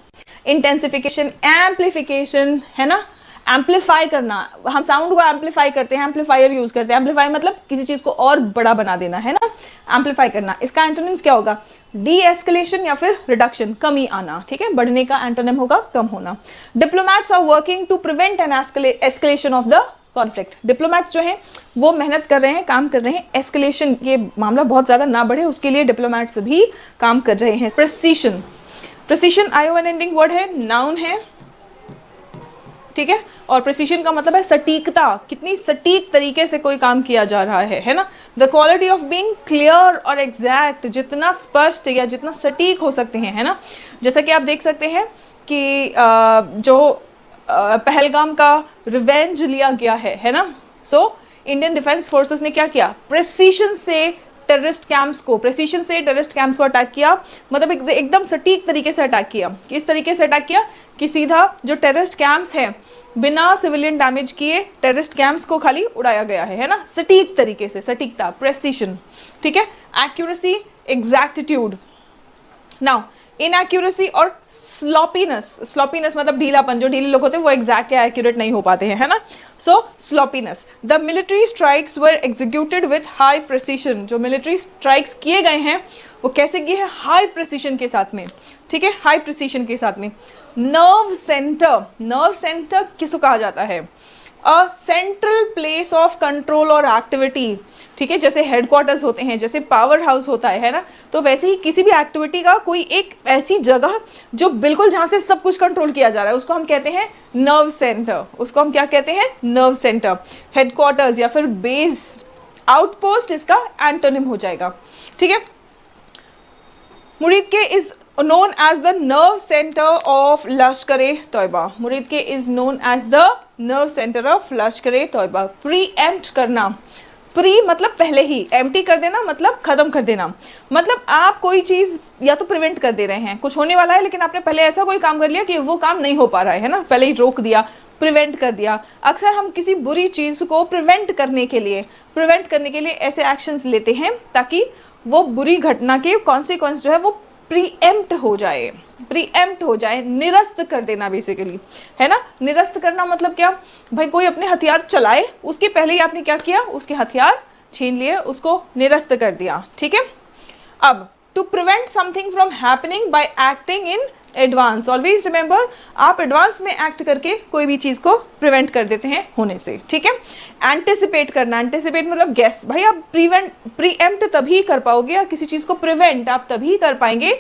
इंटेंसिफिकेशन, एम्प्लीफिकेशन है ना, एम्पलीफाई करना, हम साउंड को एम्पलीफाई करते हैं, एम्पलीफायर यूज करते हैं, एम्पलीफाई मतलब किसी चीज को और बड़ा बना देना, है ना, एम्पलीफाई करना। इसका एंटोनिम्स क्या होगा, डी एस्केलेशन या फिर रिडक्शन, कमी आना, ठीक है, बढ़ने का एंटोनिम होगा कम होना। Diplomats are working to prevent an escalation of the conflict, diplomats जो हैं वो मेहनत कर रहे हैं, काम कर रहे हैं, एस्केलेशन ये मामला बहुत ज्यादा ना बढ़े उसके लिए डिप्लोमैट्स भी काम कर रहे हैं। Precision, precision ION ending word है, नाउन है, ठीक है, और प्रिसीशन का मतलब है सटीकता, कितनी सटीक तरीके से कोई काम किया जा रहा है ना। The quality of being clear और एग्जैक्ट, जितना स्पष्ट या जितना सटीक हो सकते हैं, है ना। जैसा कि आप देख सकते हैं कि जो पहलगाम का रिवेंज लिया गया है ना, सो इंडियन डिफेंस फोर्सेस ने क्या किया, प्रिसीशन से टेररिस्ट कैंप्स को, प्रिसीशन से टेररिस्ट कैंप्स को अटैक किया, मतलब एकदम सटीक तरीके से अटैक किया। किस तरीके से अटैक किया कि सीधा जो टेररिस्ट कैंप्स हैं बिना सिविलियन डैमेज किए टेररिस्ट कैंप्स को खाली उड़ाया गया है ना, सटीक तरीके से, सटीकता, प्रिसीशन, ठीक है। एक्यूरेसी, एग्जैक्टिट्यूड। नाउ इनएक्यूरेसी और स्लॉपीनेस, स्लॉपीनेस मतलब ढीलापन, जो ढीले लोग होते हैं वो एग्जैक्ट या एक्यूरेट नहीं हो पाते हैं, है ना, so sloppiness. The military strikes were executed with high precision, जो मिलिट्री स्ट्राइक्स किए गए हैं वो कैसे किए हैं, हाई प्रिसीशन के साथ में, ठीक है, हाई प्रिसीशन के साथ में। नर्व सेंटर, नर्व सेंटर किसको कहा जाता है, a central place of control और एक्टिविटी, ठीक है, जैसे हेडक्वार्टर्स होते हैं, जैसे पावर हाउस होता है ना, तो वैसे ही किसी भी एक्टिविटी का कोई एक ऐसी जगह जो बिल्कुल जहां से सब कुछ कंट्रोल किया जा रहा है उसको हम कहते हैं नर्व सेंटर, उसको हम क्या कहते हैं, नर्व सेंटर। हेडक्वार्टर्स या फिर बेस, आउटपोस्ट इसका एंटोनिम हो जाएगा, ठीक है। मुरीद के is known as the nerve center of लश्कर-ए-तौबा, मुरीद के is known as the nerve center of लश्कर-ए-तौबा। preempt करना, प्री मतलब पहले ही, एम्प्टी कर देना मतलब खत्म कर देना, मतलब आप कोई चीज या तो प्रिवेंट कर दे रहे हैं, कुछ होने वाला है लेकिन आपने पहले ऐसा कोई काम कर लिया कि वो काम नहीं हो पा रहा है ना, पहले ही रोक दिया, प्रिवेंट कर दिया। अक्सर हम किसी बुरी चीज को प्रिवेंट करने के लिए ऐसे एक्शंस लेते हैं ताकि वो बुरी घटना के कॉन्सिक्वेंस जो है वो प्रीएम्प्ट हो जाए, प्रीएम्प्ट हो जाए, निरस्त कर देना बेसिकली, है ना। निरस्त करना मतलब क्या, भाई कोई अपने हथियार चलाए उसके पहले ही आपने क्या किया, उसके हथियार छीन लिए, उसको निरस्त कर दिया, ठीक है। अब to prevent something from happening by acting in advance, always remember आप एडवांस में एक्ट करके कोई भी चीज को प्रिवेंट कर देते हैं होने से, ठीक है। एंटिसिपेट करना, एंटिसिपेट मतलब गेस, भाई आप प्रीएम्प्ट तभी कर पाओगे या किसी चीज को प्रिवेंट आप तभी कर पाएंगे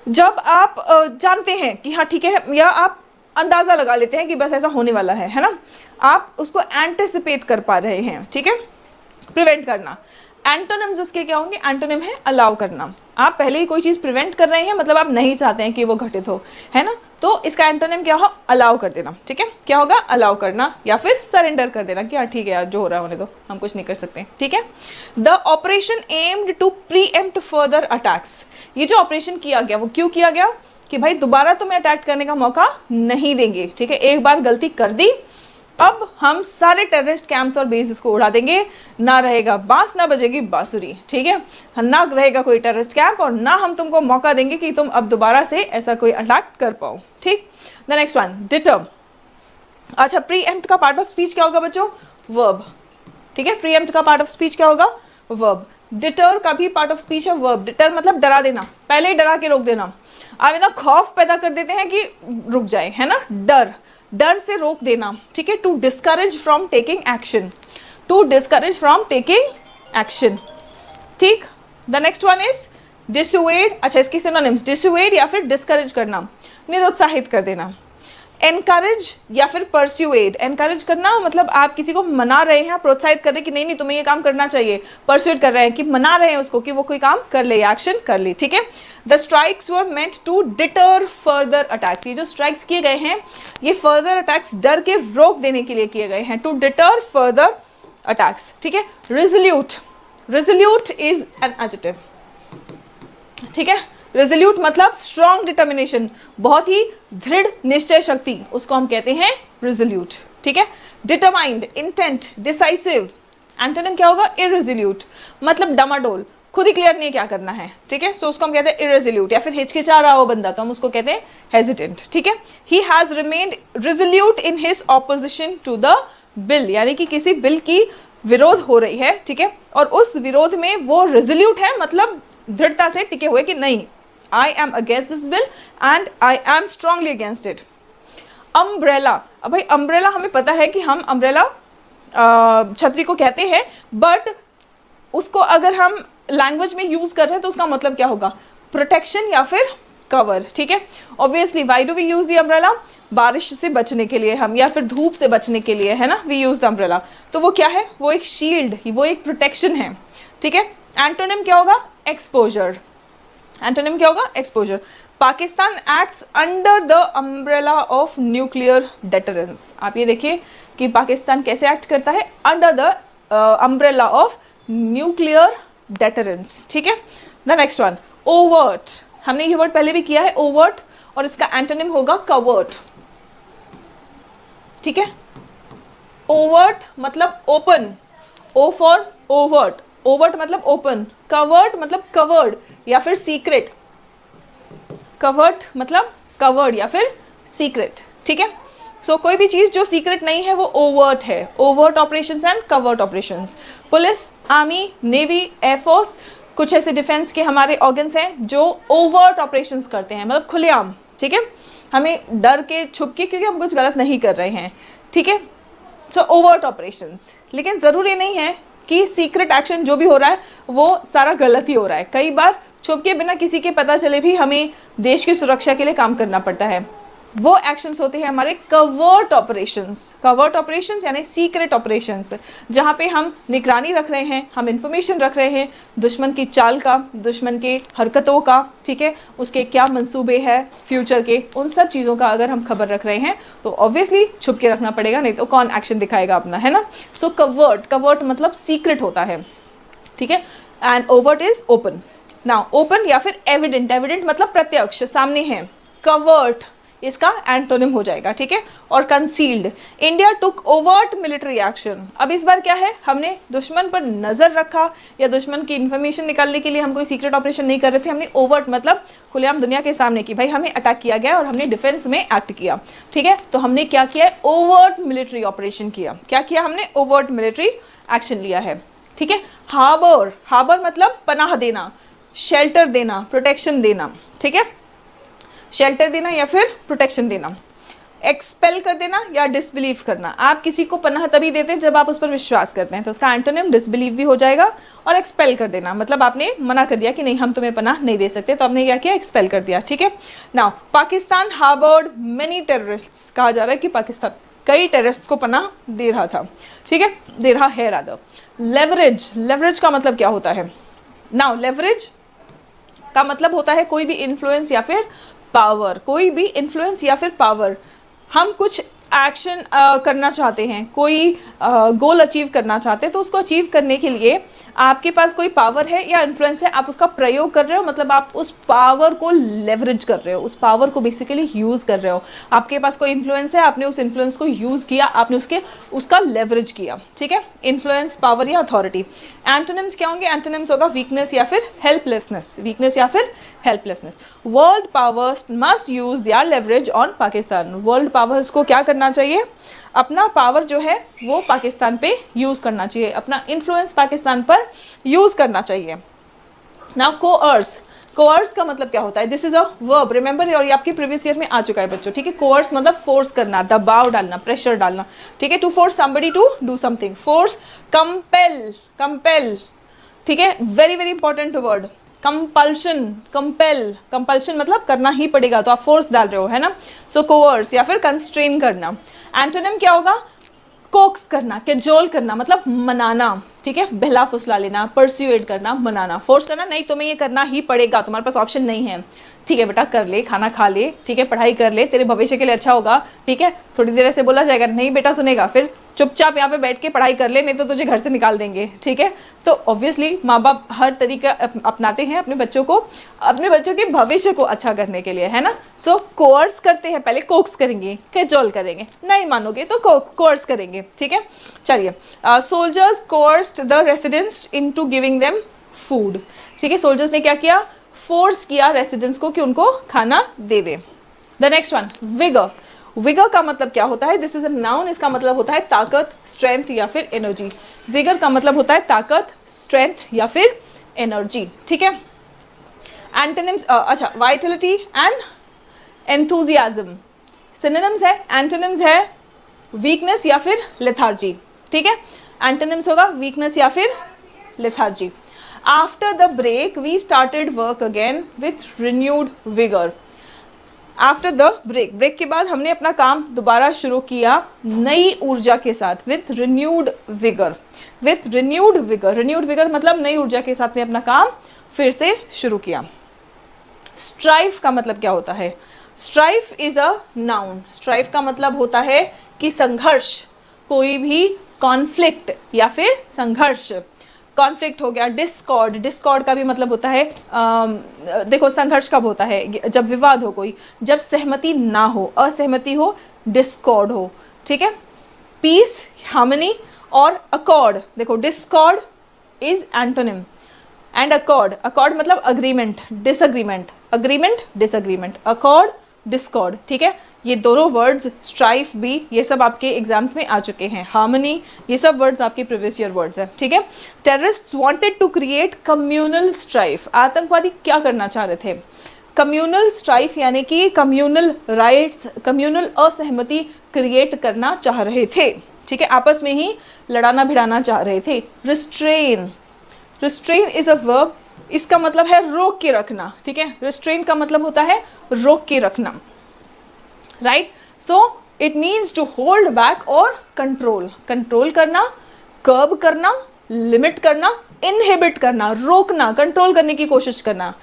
जब आप जानते हैं कि हाँ ठीक है, या आप अंदाजा लगा लेते हैं कि बस ऐसा होने वाला है ना, आप उसको एंटिसिपेट कर पा रहे हैं, ठीक है। प्रिवेंट करना, एंटोनिम्स उसके क्या होंगे, एंटोनिम है अलाउ करना, आप पहले ही कोई चीज प्रिवेंट कर रहे हैं मतलब आप नहीं चाहते हैं कि वो घटित हो, है ना, तो इसका एंटोनिम क्या होगा, अलाउ कर देना, ठीक है, क्या होगा, अलाउ करना या फिर सरेंडर कर देना कि हाँ ठीक है यार जो हो रहा है होने दो, हम कुछ नहीं कर सकते, ठीक है। The operation aimed to preempt further attacks, ये जो ऑपरेशन किया गया वो क्यों किया गया कि भाई दोबारा तुम्हें अटैक करने का मौका नहीं देंगे, ठीक है, एक बार गलती कर दी, अब हम सारे टेररिस्ट कैंप्स और बेसिस को उड़ा देंगे, ना रहेगा बांस ना बजेगी बांसुरी, ठीक है, ना रहेगा कोई टेररिस्ट कैंप और ना हम तुमको मौका देंगे कि तुम अब दोबारा से ऐसा कोई अटैक कर पाओ, ठीक। The next one, deter. अच्छा, प्रीएम्प्ट का पार्ट ऑफ स्पीच क्या होगा बच्चों, वर्ब, ठीक है, प्रीएम्प्ट का पार्ट ऑफ स्पीच क्या होगा, वर्ब। डिटर का भी पार्ट ऑफ स्पीच है वर्ब। डिटर मतलब डरा देना, पहले ही डरा के रोक देना, आप इतना खौफ पैदा कर देते हैं कि रुक जाए, है ना, डर, डर से रोक देना, ठीक है। To discourage from taking action, to discourage from taking action, ठीक। The next one is dissuade. अच्छा, इसकी सिनोनिम्स, डिसुएड या फिर डिस्करेज करना, निरुत्साहित कर देना। एनकरेज या फिर परस्यूएड, एनकरेज करना मतलब आप किसी को मना रहे हैं, प्रोत्साहित कर रहे हैं कि नहीं नहीं तुम्हें ये काम करना चाहिए, परस्यूएड कर रहे हैं कि मना रहे हैं उसको कि वो कोई काम कर ले, एक्शन कर ले, ठीक है। The strikes were meant to deter further attacks, ये जो स्ट्राइक्स किए गए हैं ये फर्दर अटैक्स डर के रोक देने के लिए किए गए हैं, टू डिटर फर्दर अटैक्स, ठीक है। Resolute, resolute is an adjective, ठीक है, रेजोल्यूट मतलब स्ट्रॉन्ग डिटर्मिनेशन, बहुत ही दृढ़ निश्चय शक्ति, उसको हम कहते हैं रेजोल्यूट, ठीक है। डिटरमाइंड, इंटेंट, डिसाइसिव, एंटोनिम क्या होगा, इरेजोल्यूट, मतलब डमाडोल, खुद ही क्लियर नहीं क्या करना है, ठीक है, सो उसको हम कहते हैं इरेजोल्यूट। या फिर हिचकिचा रहा हो बंदा तो हम उसको कहते हैं हेजिटेंट, ठीक है। He has remained resolute in his opposition to the bill, यानी कि किसी बिल की विरोध हो रही है, ठीक है, और उस विरोध में वो रेजोल्यूट है, मतलब दृढ़ता से टिके हुए कि नहीं, I am against this bill and I am strongly against it. Umbrella, अब भाई अम्ब्रेला हमें पता है कि हम अम्ब्रेला छतरी को कहते हैं, बट उसको अगर हम लैंग्वेज में यूज कर रहे हैं तो उसका मतलब क्या होगा, प्रोटेक्शन या फिर कवर, ठीक है। Obviously why do we use the umbrella, बारिश से बचने के लिए हम, या फिर धूप से बचने के लिए, है ना, वी यूज द अम्ब्रेला, तो वो क्या है, वो एक शील्ड, वो एक प्रोटेक्शन है, ठीक है। एंटोनिम क्या होगा, एक्सपोजर, एंटोनिम क्या होगा, exposure. Pakistan acts under the umbrella of nuclear deterrence, आप ये देखिए कि पाकिस्तान कैसे एक्ट करता है, under the umbrella of nuclear deterrence, ठीक है। द नेक्स्ट वन, ओवर्ट, हमने ये वर्ड पहले भी किया है, ओवर्ट, और इसका एंटोनिम होगा कवर्ट, ठीक है। ओवर्ट मतलब open, O for overt, overt मतलब ओपन, कवर्ड मतलब कवर्ड या फिर सीक्रेट, कवर्ड मतलब कवर्ड या फिर सीक्रेट, ठीक है। सो कोई भी चीज जो सीक्रेट नहीं है वो ओवर्ट है, overt operations and covert operations. Police, army, navy, air force, कुछ ऐसे डिफेंस के हमारे ऑर्गन्स हैं जो ओवर्ट ऑपरेशंस करते हैं, मतलब खुलेआम, ठीक है, हमें डर के छुप के, क्योंकि हम कुछ गलत नहीं कर रहे हैं, ठीक है। सो ओवर्ट ऑपरेशंस, लेकिन जरूरी नहीं है कि सीक्रेट एक्शन जो भी हो रहा है वो सारा गलत ही हो रहा है, कई बार छुप के बिना किसी के पता चले भी हमें देश की सुरक्षा के लिए काम करना पड़ता है, वो एक्शंस होते हैं हमारे कवर्ट ऑपरेशंस। कवर्ट ऑपरेशंस यानी सीक्रेट ऑपरेशंस, जहां पे हम निगरानी रख रहे हैं, हम इंफॉर्मेशन रख रहे हैं दुश्मन की चाल का, दुश्मन के हरकतों का, ठीक है, उसके क्या मंसूबे हैं फ्यूचर के, उन सब चीज़ों का अगर हम खबर रख रहे हैं तो ऑब्वियसली छुप के रखना पड़ेगा, नहीं तो कौन एक्शन दिखाएगा अपना, है ना। सो कवर्ट, कवर्ट मतलब सीक्रेट होता है, ठीक है, and overt is open. Now open या फिर एविडेंट, एविडेंट मतलब प्रत्यक्ष, सामने है, कवर्ट इसका एंटोनिम हो जाएगा, ठीक है। और कंसील्ड, इंडिया टुक ओवर्ट मिलिट्री एक्शन, अब इस बार क्या है, हमने दुश्मन पर नजर रखा या दुश्मन की इंफॉर्मेशन निकालने के लिए हम कोई सीक्रेट ऑपरेशन नहीं कर रहे थे, हमने ओवर्ट मतलब खुलेआम दुनिया के सामने की, भाई हमें अटैक किया गया और हमने डिफेंस में एक्ट किया, ठीक है, तो हमने क्या किया है, ओवर्ट मिलिट्री ऑपरेशन किया, क्या किया हमने, ओवर्ट मिलिट्री एक्शन लिया है, ठीक है। हार्बर, हार्बर मतलब पनाह देना, शेल्टर देना, प्रोटेक्शन देना, ठीक है, शेल्टर देना या फिर प्रोटेक्शन देना। एक्सपेल कर देना या डिसबिलीव करना, आप किसी को पनाह तभी देते हैं जब आप उस पर विश्वास करते हैं, तो उसका एंटोनिम डिसबिलीव भी हो जाएगा। और एक्सपेल कर देना मतलब आपने मना कर दिया कि नहीं हम तुम्हें पनाह नहीं दे सकते, तो आपने क्या किया, एक्सपेल कर दिया, ठीक है। Now Pakistan harboured many terrorists, कहा जा रहा है कि पाकिस्तान कई टेररिस्ट को पनाह दे रहा था, ठीक है, दे रहा है रादर। लेवरेज, लेवरेज का मतलब क्या होता है, नाउ लेवरेज का मतलब होता है कोई भी इन्फ्लुएंस या फिर पावर, कोई भी इन्फ्लुएंस या फिर पावर, हम कुछ एक्शन करना चाहते हैं, कोई गोल अचीव करना चाहते हैं, तो उसको अचीव करने के लिए आपके पास कोई पावर है या इन्फ्लुएंस है, आप उसका प्रयोग कर रहे हो, मतलब आप उस पावर को लेवरेज कर रहे हो, उस पावर को बेसिकली यूज कर रहे हो। आपके पास कोई इन्फ्लुएंस है, आपने उस इन्फ्लुएंस को यूज किया, आपने उसका लेवरेज किया, ठीक है। इन्फ्लुएंस, पावर या अथॉरिटी। एंटोनिम्स क्या होंगे? एंटोनिम्स होगा वीकनेस या फिर हेल्पलेसनेस, वीकनेस या फिर helplessness. World powers must use their leverage on Pakistan. World powers को क्या करना चाहिए? अपना पावर जो है वो पाकिस्तान पे यूज करना चाहिए, अपना इन्फ्लुएंस पाकिस्तान पर यूज करना चाहिए। नाउ कोअर्स, कोअर्स का मतलब क्या होता है? This is a verb, remember, और ये आपके प्रीवियस ईयर में आ चुका है बच्चों, ठीक है। कोअर्स मतलब फोर्स करना, दबाव डालना, प्रेशर डालना, ठीक है। To force somebody to do something, force, compel, compel, ठीक है, very very important word. Compulsion, compel, compulsion मतलब करना ही पड़ेगा, तो आप फोर्स डाल रहे हो, है ना। सो कोअर्स या फिर कंस्ट्रेन करना। एंटोनिम क्या होगा? कोक्स करना, कैजोल करना मतलब मनाना, ठीक है, बहला फुसला लेना, परस्यूएट करना, मनाना। फोर्स करना, नहीं तुम्हें ये करना ही पड़ेगा, तुम्हारे पास ऑप्शन नहीं है, ठीक है बेटा कर ले, खाना खा ले, ठीक है, पढ़ाई कर ले, तेरे भविष्य के लिए अच्छा होगा, ठीक है। थोड़ी देर ऐसे बोला जाएगा, नहीं बेटा सुनेगा, फिर चुपचाप यहाँ पे बैठ के पढ़ाई कर ले, नहीं तो तुझे घर से निकाल देंगे, ठीक है। तो ऑब्वियसली माँ बाप हर तरीका अपनाते हैं अपने बच्चों के भविष्य को अच्छा करने के लिए, है ना। सो कोर्स करते हैं, पहले कोक्स करेंगे, कैजोल करेंगे, नहीं मानोगे तो कोर्स करेंगे, ठीक है। चलिए, soldiers कोर्स्ड the residents into giving them food, ठीक है। सोल्जर्स ने क्या किया? फोर्स किया रेसिडेंट्स को कि उनको खाना दे दे। The next one, vigour. Vigour का मतलब क्या होता है? दिस इज अ नाउन, इसका मतलब होता है ताकत, स्ट्रेंथ या फिर एनर्जी। विगर का मतलब होता है ताकत, स्ट्रेंथ या फिर एनर्जी, ठीक है। एंटोनिम्स, अच्छा, वाइटलिटी एंड एंथुजियाज्म सिनोनिम्स है। एंटोनिम्स है वीकनेस या फिर लेथार्जी, ठीक है। एंटोनिम्स होगा वीकनेस या फिर lethargy. After the break we started work again with renewed vigour. After the break, break के बाद हमने अपना काम दोबारा शुरू किया नई ऊर्जा के साथ, with renewed vigour, with renewed vigour. Renewed vigour मतलब नई ऊर्जा के साथ में अपना काम फिर से शुरू किया। स्ट्राइफ का मतलब क्या होता है? Strife is a noun. Strife का मतलब होता है कि संघर्ष, कोई भी कॉन्फ्लिक्ट या फिर संघर्ष। कॉन्फ्लिक्ट हो गया, डिस्कॉर्ड, डिस्कॉर्ड का भी मतलब होता है देखो संघर्ष कब होता है? जब विवाद हो कोई, जब सहमति ना हो, असहमति हो, डिस्कॉर्ड हो, ठीक है। पीस, हार्मनी और अकॉर्ड, देखो discord is antonym and accord, accord मतलब agreement, disagreement, agreement, disagreement, accord, discord, ठीक है। ये दोनों वर्ड्स, स्ट्राइफ भी, ये सब आपके एग्जाम्स में आ चुके हैं। हार्मनी, ये सब वर्ड्स आपके प्रीवियस ईयर वर्ड्स हैं, ठीक है। Terrorists wanted to create communal strife. आतंकवादी क्या करना चाह रहे थे? कम्युनल स्ट्राइफ यानी कि कम्युनल राइट्स, कम्युनल असहमति क्रिएट करना चाह रहे थे, ठीक है, आपस में ही लड़ाना भिड़ाना चाह रहे थे। Restrain, restrain is a verb, इसका मतलब है रोक के रखना, ठीक है। रिस्ट्रेन का मतलब होता है रोक के रखना, right. So it means to hold back और कंट्रोल, कंट्रोल करना, कर्ब करना, लिमिट करना, इनहिबिट करना, रोकना, कंट्रोल करने की कोशिश करना।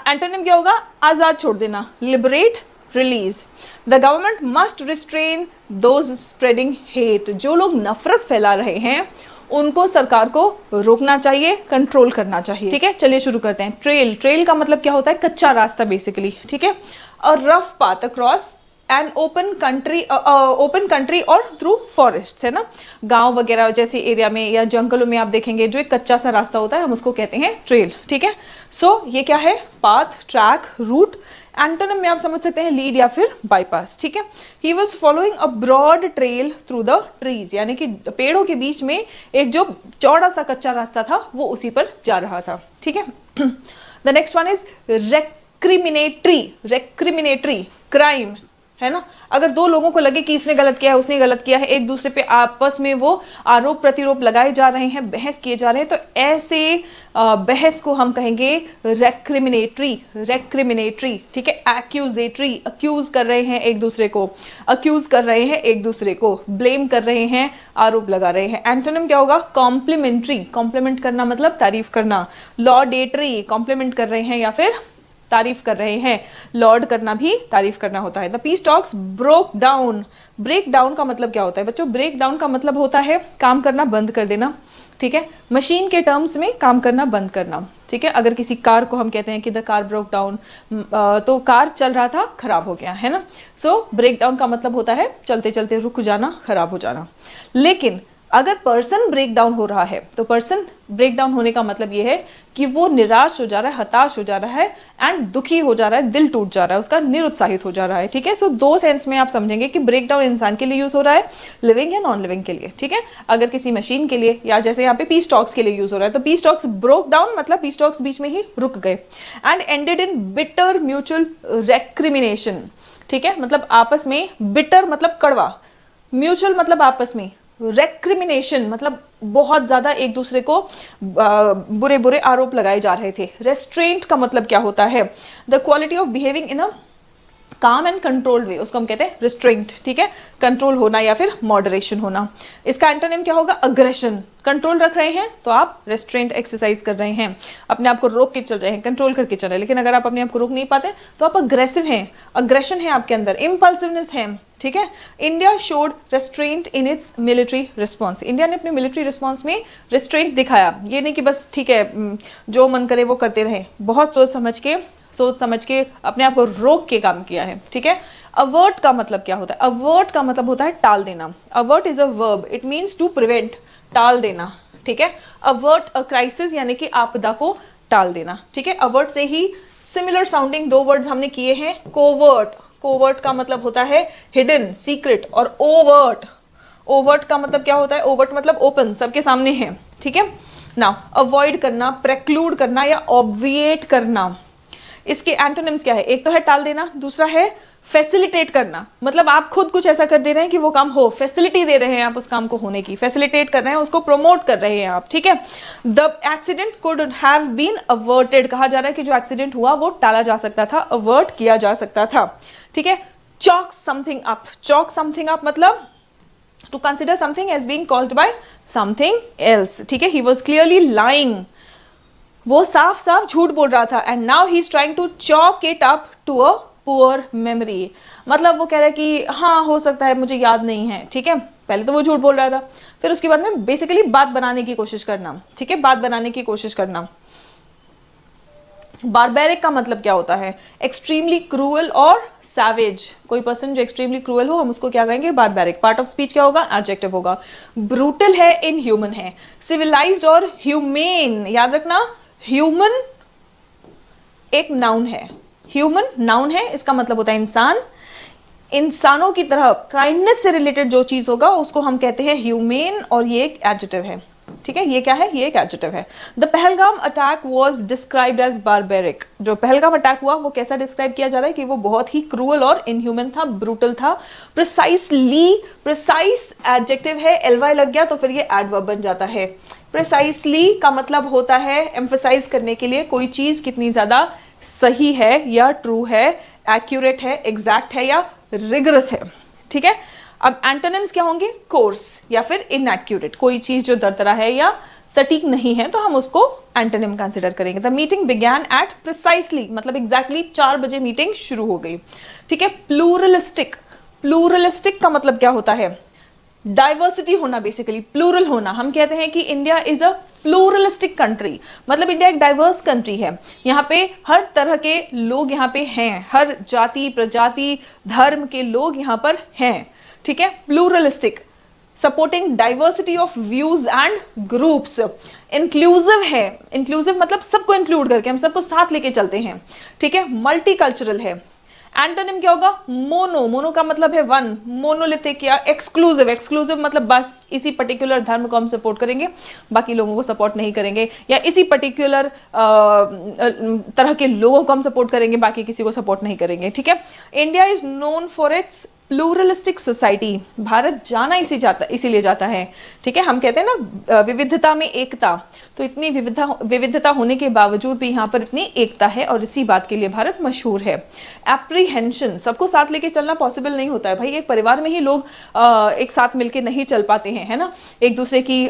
एंटोनिम क्या होगा? आजाद छोड़ देना, liberate, release. The government must restrain those spreading hate. जो लोग नफरत फैला रहे हैं उनको सरकार को रोकना चाहिए, कंट्रोल करना चाहिए, ठीक है। चलिए शुरू करते हैं। ट्रेल, ट्रेल का मतलब क्या होता है? कच्चा रास्ता बेसिकली, ठीक है। A rough path across an open country और थ्रू फॉरेस्ट, है ना। गांव वगैरह जैसे एरिया में या जंगलों में आप देखेंगे जो एक कच्चा सा रास्ता होता है, हम उसको कहते हैं ट्रेल, ठीक है। सो ये क्या है? Path, track, root. एंटोनिम में आप समझ सकते हैं लीड या फिर बाईपास, ठीक है। He was following a broad trail through the trees, यानी कि पेड़ों के बीच में एक जो चौड़ा सा कच्चा रास्ता था वो उसी पर जा रहा था, ठीक है। The next one is recriminatory. Recriminatory crime, है ना। अगर दो लोगों को लगे कि इसने गलत किया है, उसने गलत किया है, एक दूसरे पे आपस में वो आरोप प्रतिरोप लगाए जा रहे हैं, बहस किए जा रहे हैं, तो ऐसे बहस को हम कहेंगे रेक्रिमिनेटरी, रेक्रिमिनेटरी, ठीक है। एक्यूजेटरी, अक्यूज कर रहे हैं एक दूसरे को, अक्यूज कर रहे हैं एक दूसरे को, ब्लेम कर रहे हैं, आरोप लगा रहे हैं। एंटोनिम क्या होगा? कॉम्प्लीमेंट्री, कॉम्प्लीमेंट करना मतलब तारीफ करना। लॉडेटरी, कॉम्प्लीमेंट कर रहे हैं या फिर तारीफ कर रहे हैं, लॉर्ड करना भी तारीफ करना होता है। The peace talks broke down. Break down का मतलब क्या होता है बच्चों? ब्रेक डाउन का मतलब होता है काम करना बंद कर देना, ठीक है, मशीन के टर्म्स में काम करना बंद करना, ठीक है। अगर किसी कार को हम कहते हैं कि द कार ब्रोक डाउन, तो कार चल रहा था, खराब हो गया, है ना। सो ब्रेक डाउन का मतलब होता है चलते चलते रुक जाना, खराब हो जाना। लेकिन अगर पर्सन ब्रेक डाउन हो रहा है तो पर्सन ब्रेक डाउन होने का मतलब ये है कि वो निराश हो जा रहा है, हताश हो जा रहा है एंड दुखी हो जा रहा है, दिल टूट जा रहा है, उसका निरुत्साहित हो जा रहा है, ठीक है। सो दो सेंस में आप समझेंगे कि ब्रेक डाउन इंसान के लिए यूज हो रहा है, लिविंग या नॉन लिविंग के लिए, ठीक है। अगर किसी मशीन के लिए या जैसे यहाँ पे पीस टॉक्स के लिए यूज हो रहा है, तो पीस टॉक्स ब्रोक डाउन मतलब पीस टॉक्स बीच में ही रुक गए and ended in bitter mutual recrimination, ठीक है। मतलब आपस में, बिटर मतलब कड़वा, म्यूचुअल मतलब आपस में, रेक्रिमिनेशन मतलब बहुत ज्यादा एक दूसरे को बुरे बुरे आरोप लगाए जा रहे थे। रेस्ट्रेंट का मतलब क्या होता है? The quality of behaving in a calm and controlled way, उसको हम कहते हैं रिस्ट्रेंट, ठीक है, कंट्रोल होना या फिर मॉडरेशन होना। इसका एंटोनिम क्या होगा? अग्रेशन। कंट्रोल रख रहे हैं तो आप रेस्ट्रेंट एक्सरसाइज कर रहे हैं, अपने आप को रोक के चल रहे हैं, कंट्रोल करके चल रहे हैं। लेकिन अगर आप अपने आप को रोक नहीं पाते तो आप अग्रेसिव हैं, अग्रेशन है आपके अंदर, इम्पल्सिवनेस है, ठीक है। India showed restaurant in its military response. India ने अपने मिलिट्री रिस्पॉन्स में रेस्ट्रेंट दिखाया, ये नहीं कि बस ठीक है जो मन करे वो करते रहे, बहुत सोच समझ के अपने आप को रोक के काम किया है, ठीक है। अवर्ट का मतलब क्या होता है? अवर्ट का मतलब होता है टाल देना। Avert is a verb, it means to prevent, टाल देना, ठीक है। अवर्ट अ क्राइसिस यानी कि आपदा को टाल देना, ठीक है। अवर्ट से ही सिमिलर साउंडिंग दो वर्ड्स हमने किए हैं, कोवर्ट। कोवर्ट का मतलब होता है हिडन, सीक्रेट, और ओवर्ट। ओवर्ट का मतलब क्या होता है? ओवर्ट मतलब ओपन, सबके सामने है, ठीक है ना। अवॉइड करना, प्रेक्लूड करना या ऑब्विएट करना, इसके एंटोनिम्स क्या है? एक तो है टाल देना, दूसरा है फैसिलिटेट करना। मतलब आप खुद कुछ ऐसा कर दे रहे हैं कि वो काम हो, फैसिलिटी दे रहे हैं आप उस काम को होने की, फैसिलिटेट कर रहे हैं, उसको प्रमोट कर रहे हैं आप, ठीक है। The accident could have been averted, कहा जा रहा है कि जो एक्सीडेंट हुआ वो टाला जा सकता था, अवर्ट किया जा सकता था, ठीक है। Chalk something up, chalk something up मतलब to consider something as being caused by something else, ठीक है। ही वाज क्लियरली लाइंग, वो साफ साफ झूठ बोल रहा था, and now he is trying to chalk it up to a poor memory. मतलब वो कह रहा है कि हाँ हो सकता है मुझे याद नहीं है, ठीक है। पहले तो वो झूठ बोल रहा था, फिर उसके बाद में बेसिकली बात बनाने की कोशिश करना, ठीक है, बात बनाने की कोशिश करना। बारबेरिक का मतलब क्या होता है? एक्सट्रीमली क्रूअल और सैवेज। कोई पर्सन जो एक्सट्रीमली क्रूअल हो हम उसको क्या कहेंगे? बारबेरिक। पार्ट ऑफ स्पीच क्या होगा? एडजेक्टिव होगा। ब्रूटल है, इनह्यूमन है। सिविलाइज्ड और ह्यूमेन, याद रखना ह्यूमन एक नाउन है, ह्यूमन नाउन है, इसका मतलब होता है इंसान। इंसानों की तरह काइंडनेस से रिलेटेड जो चीज होगा उसको हम कहते हैं ह्यूमेन, और ये एक एडजेक्टिव है, ठीक है। ये क्या है? ये एक एडजेक्टिव है। The Pahalgam attack was described as barbaric. जो पहलगाम अटैक हुआ वो कैसा डिस्क्राइब किया जा रहा है? कि वो बहुत ही क्रूअल और इनह्यूमन था, ब्रूटल था। प्रिसाइसली, प्रिसाइस एडजेक्टिव है, एलवाई लग गया तो फिर ये एडवर्ब बन जाता है। प्रिसाइसली का मतलब होता है एम्फसाइज करने के लिए कोई चीज कितनी ज्यादा सही है या ट्रू है, एक्यूरेट है, एग्जैक्ट है या रिगरस है, ठीक है। अब एंटोनिम्स क्या होंगे? कोर्स या फिर इनएक्यूरेट, कोई चीज जो दरदरा है या सटीक नहीं है तो हम उसको एंटोनिम कंसिडर करेंगे। The meeting began at precisely मतलब एग्जैक्टली 4 बजे मीटिंग शुरू हो गई, ठीक है। प्लूरलिस्टिक, प्लूरलिस्टिक का मतलब क्या होता है? डाइवर्सिटी होना, बेसिकली प्लूरल होना। हम कहते हैं कि India is a pluralistic country, मतलब इंडिया एक डाइवर्स कंट्री है। यहाँ पे हर तरह के लोग यहाँ पे हैं, हर जाति प्रजाति धर्म के लोग यहाँ पर हैं, ठीक है। Pluralistic, supporting diversity of views and groups. Inclusive है, इंक्लूसिव मतलब सबको इंक्लूड करके हम सबको साथ लेके चलते हैं, ठीक है। मल्टीकल्चरल है। एंटोनिम क्या होगा? मोनो, मोनो का मतलब है वन, मोनोलिथिक या एक्सक्लूसिव। एक्सक्लूसिव मतलब बस इसी पर्टिकुलर धर्म को हम सपोर्ट करेंगे, बाकी लोगों को सपोर्ट नहीं करेंगे, या इसी पर्टिकुलर तरह के लोगों को हम सपोर्ट करेंगे, बाकी किसी को सपोर्ट नहीं करेंगे, ठीक है। India is known for its pluralistic society. Bharat जाना इसीलिए जाता है, ठीक है। हम कहते हैं ना विविधता में एकता, तो इतनी विविधता होने के बावजूद भी यहाँ पर इतनी एकता है और इसी बात के लिए भारत मशहूर है। एप्रीहेंशन, सबको साथ लेके चलना पॉसिबल नहीं होता है भाई, एक परिवार में ही लोग एक साथ मिलके नहीं चल पाते हैं, है ना। एक दूसरे की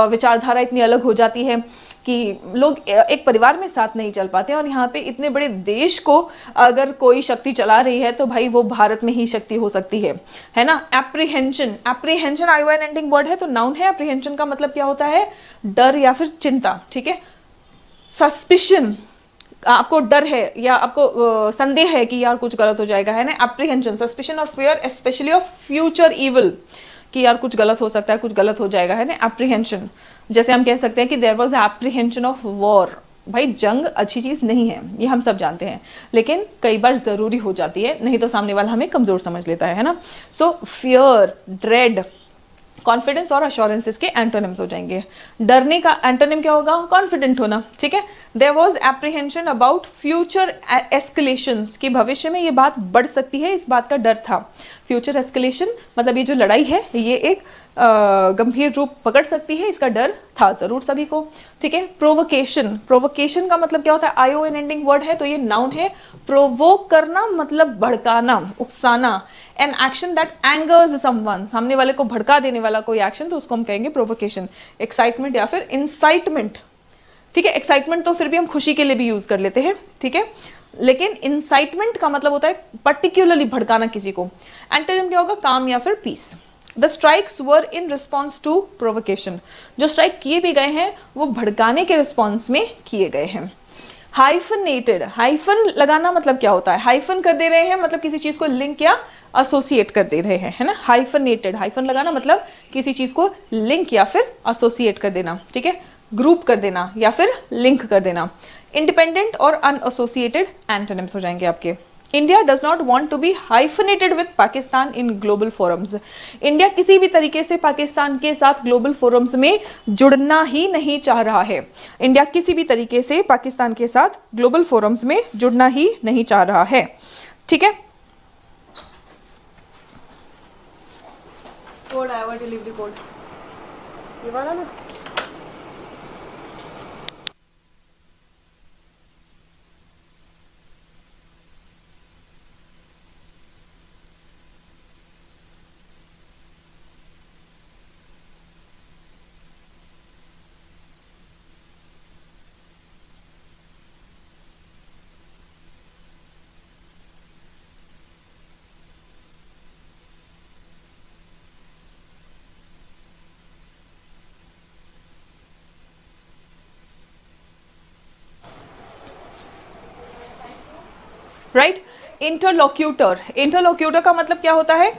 विचारधारा इतनी अलग हो जाती है कि लोग एक परिवार में साथ नहीं चल पाते, और यहाँ पे इतने बड़े देश को अगर कोई शक्ति चला रही है तो भाई वो भारत में ही शक्ति हो सकती है ना। Apprehension, apprehension ION ending word है तो नाउन है। एप्रीहेंशन का मतलब क्या होता है, डर या फिर चिंता, ठीक है। सस्पिशन, आपको डर है या आपको संदेह है कि यार कुछ गलत हो जाएगा, है ना। एप्रीहेंशन, सस्पिशन और fear specially of future evil, कि यार कुछ गलत हो सकता है, कुछ गलत हो जाएगा, है ना। एप्रीहेंशन, जैसे हम कह सकते हैं कि there was apprehension of war. भाई जंग अच्छी चीज नहीं है, ये हम सब जानते हैं, लेकिन कई बार जरूरी हो जाती है, नहीं तो सामने वाला हमें कमजोर समझ लेता है ना। सो फियर, ड्रेड, कॉन्फिडेंस और अश्योरेंसेस के एंटोनिम्स हो जाएंगे। डरने का एंटोनिम क्या होगा, कॉन्फिडेंट होना, ठीक है। There was apprehension about future escalations, कि भविष्य में ये बात बढ़ सकती है, इस बात का डर था। फ्यूचर एस्केलेशन मतलब ये जो लड़ाई है ये एक गंभीर रूप पकड़ सकती है, इसका डर था जरूर सभी को, ठीक है। प्रोवोकेशन, प्रोवोकेशन का मतलब क्या होता है, ION एंडिंग वर्ड है तो ये नाउन है। प्रोवोक करना मतलब भड़काना, उकसाना। An action that angers someone, सामने वाले को भड़का देने वाला कोई एक्शन, तो उसको हम कहेंगे प्रोवोकेशन। एक्साइटमेंट या फिर इंसाइटमेंट, ठीक है। एक्साइटमेंट तो फिर भी हम खुशी के लिए भी यूज कर लेते हैं, ठीक है, लेकिन इंसाइटमेंट का मतलब होता है पर्टिकुलरली भड़काना किसी को। एंटोनिम क्या होगा, काम या फिर peace. The strikes were in response to provocation, जो स्ट्राइक किए भी गए हैं वो भड़काने के रिस्पॉन्स में किए गए हैं। हाइफनेटेड, हाइफन लगाना मतलब क्या होता है, हाइफन कर दे रहे हैं मतलब किसी चीज को लिंक या एसोसिएट कर दे रहे हैं, है ना। हाइफनेटेड, हाइफन लगाना मतलब किसी चीज को लिंक या फिर एसोसिएट कर देना, ठीक है, ग्रुप कर देना या फिर लिंक कर देना। इंडिपेंडेंट और अनएसोसिएटेड एंटोनिम्स हो जाएंगे आपके। India does not want to be hyphenated with Pakistan in global forums, India किसी भी तरीके से पाकिस्तान के साथ ग्लोबल फोरम्स में जुड़ना ही नहीं चाह रहा है। इंडिया किसी भी तरीके से पाकिस्तान के साथ ग्लोबल फोरम्स में जुड़ना ही नहीं चाह रहा है, ठीक है। कोड आया हुआ, डिलीवरी कोड, ये वाला ना। राइट। इंटरलोक्यूटर, इंटरलोक्यूटर का मतलब क्या होता है,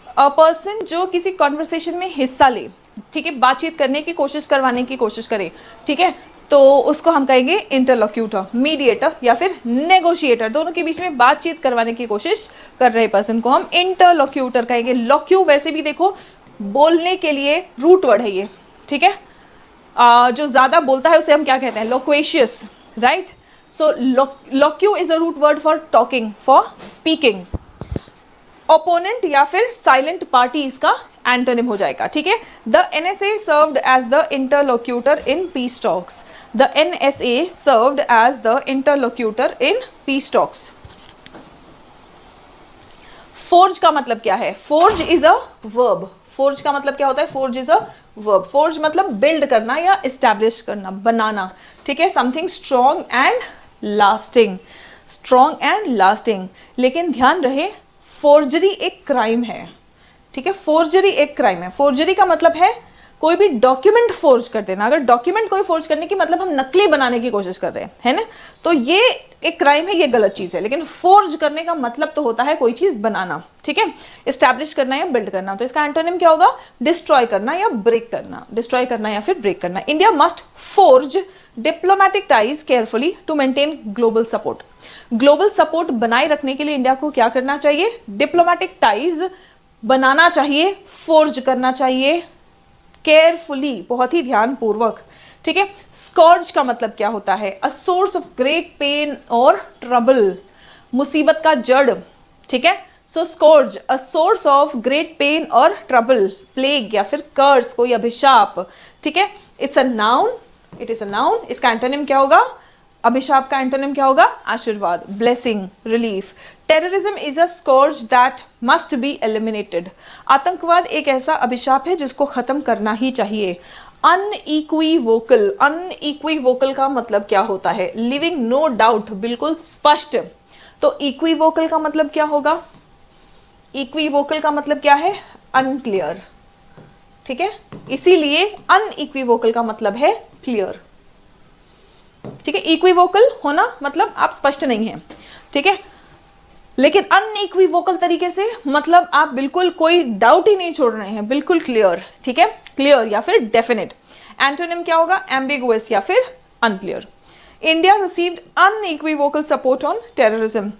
अ पर्सन जो किसी कॉन्वर्सेशन में हिस्सा ले, ठीक है, बातचीत करने की कोशिश, करवाने की कोशिश करे, ठीक है, तो उसको हम कहेंगे इंटरलोक्यूटर। मीडिएटर या फिर नेगोशिएटर, दोनों के बीच में बातचीत करवाने की कोशिश कर रहे पर्सन को हम इंटरलोक्यूटर कहेंगे। लॉक्यू वैसे भी देखो बोलने के लिए रूट वर्ड है ये, ठीक है, जो ज्यादा बोलता है उसे हम क्या कहते हैं, लोक्वेशियस, right. So loquio is a root word for talking, for speaking. Opponent या फिर silent party इसका एंटोनिम हो जाएगा, ठीक है। The NSA served as the interlocutor in peace talks. The NSA served as the interlocutor in peace talks. Forge का मतलब क्या है, forge is a verb. Forge का मतलब क्या होता है, forge is a verb. Forge मतलब build करना या establish करना, बनाना, ठीक है। Something strong and lasting, strong and lasting। लेकिन ध्यान रहे फोर्जरी एक क्राइम है, ठीक है, फोर्जरी एक क्राइम है। फोर्जरी का मतलब है कोई भी डॉक्यूमेंट फोर्ज कर देना। अगर डॉक्यूमेंट कोई फोर्ज करने की मतलब हम नकली बनाने की कोशिश कर रहे हैं, है ना, तो ये एक क्राइम है, ये गलत चीज है। लेकिन फोर्ज करने का मतलब तो होता है कोई चीज बनाना, ठीक है, एस्टैब्लिश करना या बिल्ड करना। तो इसका एंटोनिम क्या होगा, डिस्ट्रॉय करना या ब्रेक करना, डिस्ट्रॉय करना या फिर ब्रेक करना। India must forge diplomatic ties carefully to maintain global support. Global support बनाए रखने के लिए इंडिया को क्या करना चाहिए, डिप्लोमैटिक टाइज बनाना चाहिए, फोर्ज करना चाहिए केयरफुली, बहुत ही ध्यानपूर्वक, ठीक है। स्कॉर्ज का मतलब क्या होता है, a source of great pain और ट्रबल, मुसीबत का जड़, ठीक है। So scourge a source of great pain और ट्रबल, प्लेग या फिर कर्स, कोई अभिशाप, ठीक है। It's a noun, it is a noun. इसका एंटोनिम क्या होगा, अभिशाप का एंटोनिम क्या होगा, आशीर्वाद, blessing, relief. Terrorism is a scourge that must be eliminated. आतंकवाद एक ऐसा अभिशाप है जिसको खत्म करना ही चाहिए। अनइक्विवोकल, अनइक्विवोकल का मतलब क्या होता है? लिविंग नो डाउट, बिल्कुल स्पष्ट। तो इक्विवोकल का मतलब क्या होगा? इक्विवोकल का मतलब क्या है? अनक्लियर, ठीक है, इसीलिए अनइक्विवोकल का मतलब है क्लियर, ठीक है। इक्विवोकल होना मतलब आप स्पष्ट नहीं हैं, ठीक है, लेकिन अनइक्विवोकल तरीके से मतलब आप बिल्कुल कोई डाउट ही नहीं छोड़ रहे हैं, बिल्कुल क्लियर, ठीक है, क्लियर या फिर डेफिनेट। एंटोनिम क्या होगा? एम्बिगुअस या फिर unclear. India received unequivocal support on terrorism,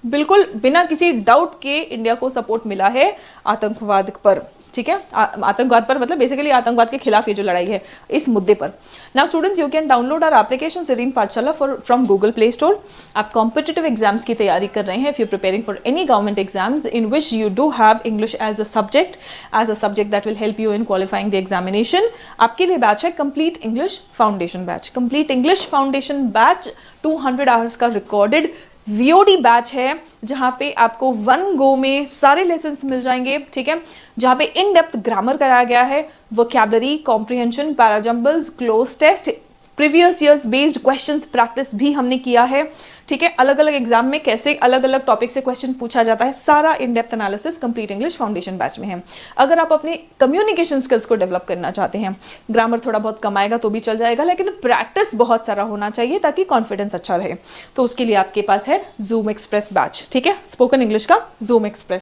बिल्कुल बिना किसी डाउट के इंडिया को सपोर्ट मिला है आतंकवाद पर, ठीक है, आतंकवाद पर मतलब बेसिकली आतंकवाद के खिलाफ ये जो लड़ाई है इस मुद्दे पर। Now students, you can download our application Serene Pathshala from Google Play Store. आप कॉम्पिटिटिव एग्जाम्स की तैयारी कर रहे हैं, if you preparing for any government exams in which you do have English as a subject that will help you in qualifying the examination, आपके लिए batch है complete English foundation batch. Complete English foundation batch 200 hours का recorded VOD batch है, जहां पे आपको one go में सारे लेसन्स मिल जाएंगे, ठीक है, जहां पे इन डेप्थ ग्रामर कराया गया है, vocabulary, comprehension, parajumbles, cloze test, previous years based questions practice भी हमने किया है, ठीक है, अलग अलग एग्जाम में कैसे अलग अलग टॉपिक से क्वेश्चन पूछा जाता है, सारा in depth analysis complete English foundation batch में है। अगर आप अपनी कम्युनिकेशन स्किल्स को डेवलप करना चाहते हैं, ग्रामर थोड़ा बहुत कम आएगा तो भी चल जाएगा, लेकिन प्रैक्टिस बहुत सारा होना चाहिए ताकि कॉन्फिडेंस अच्छा रहे, तो उसके लिए आपके पास है जूम एक्सप्रेस बैच, ठीक है, स्पोकन इंग्लिश का जूम एक्सप्रेस।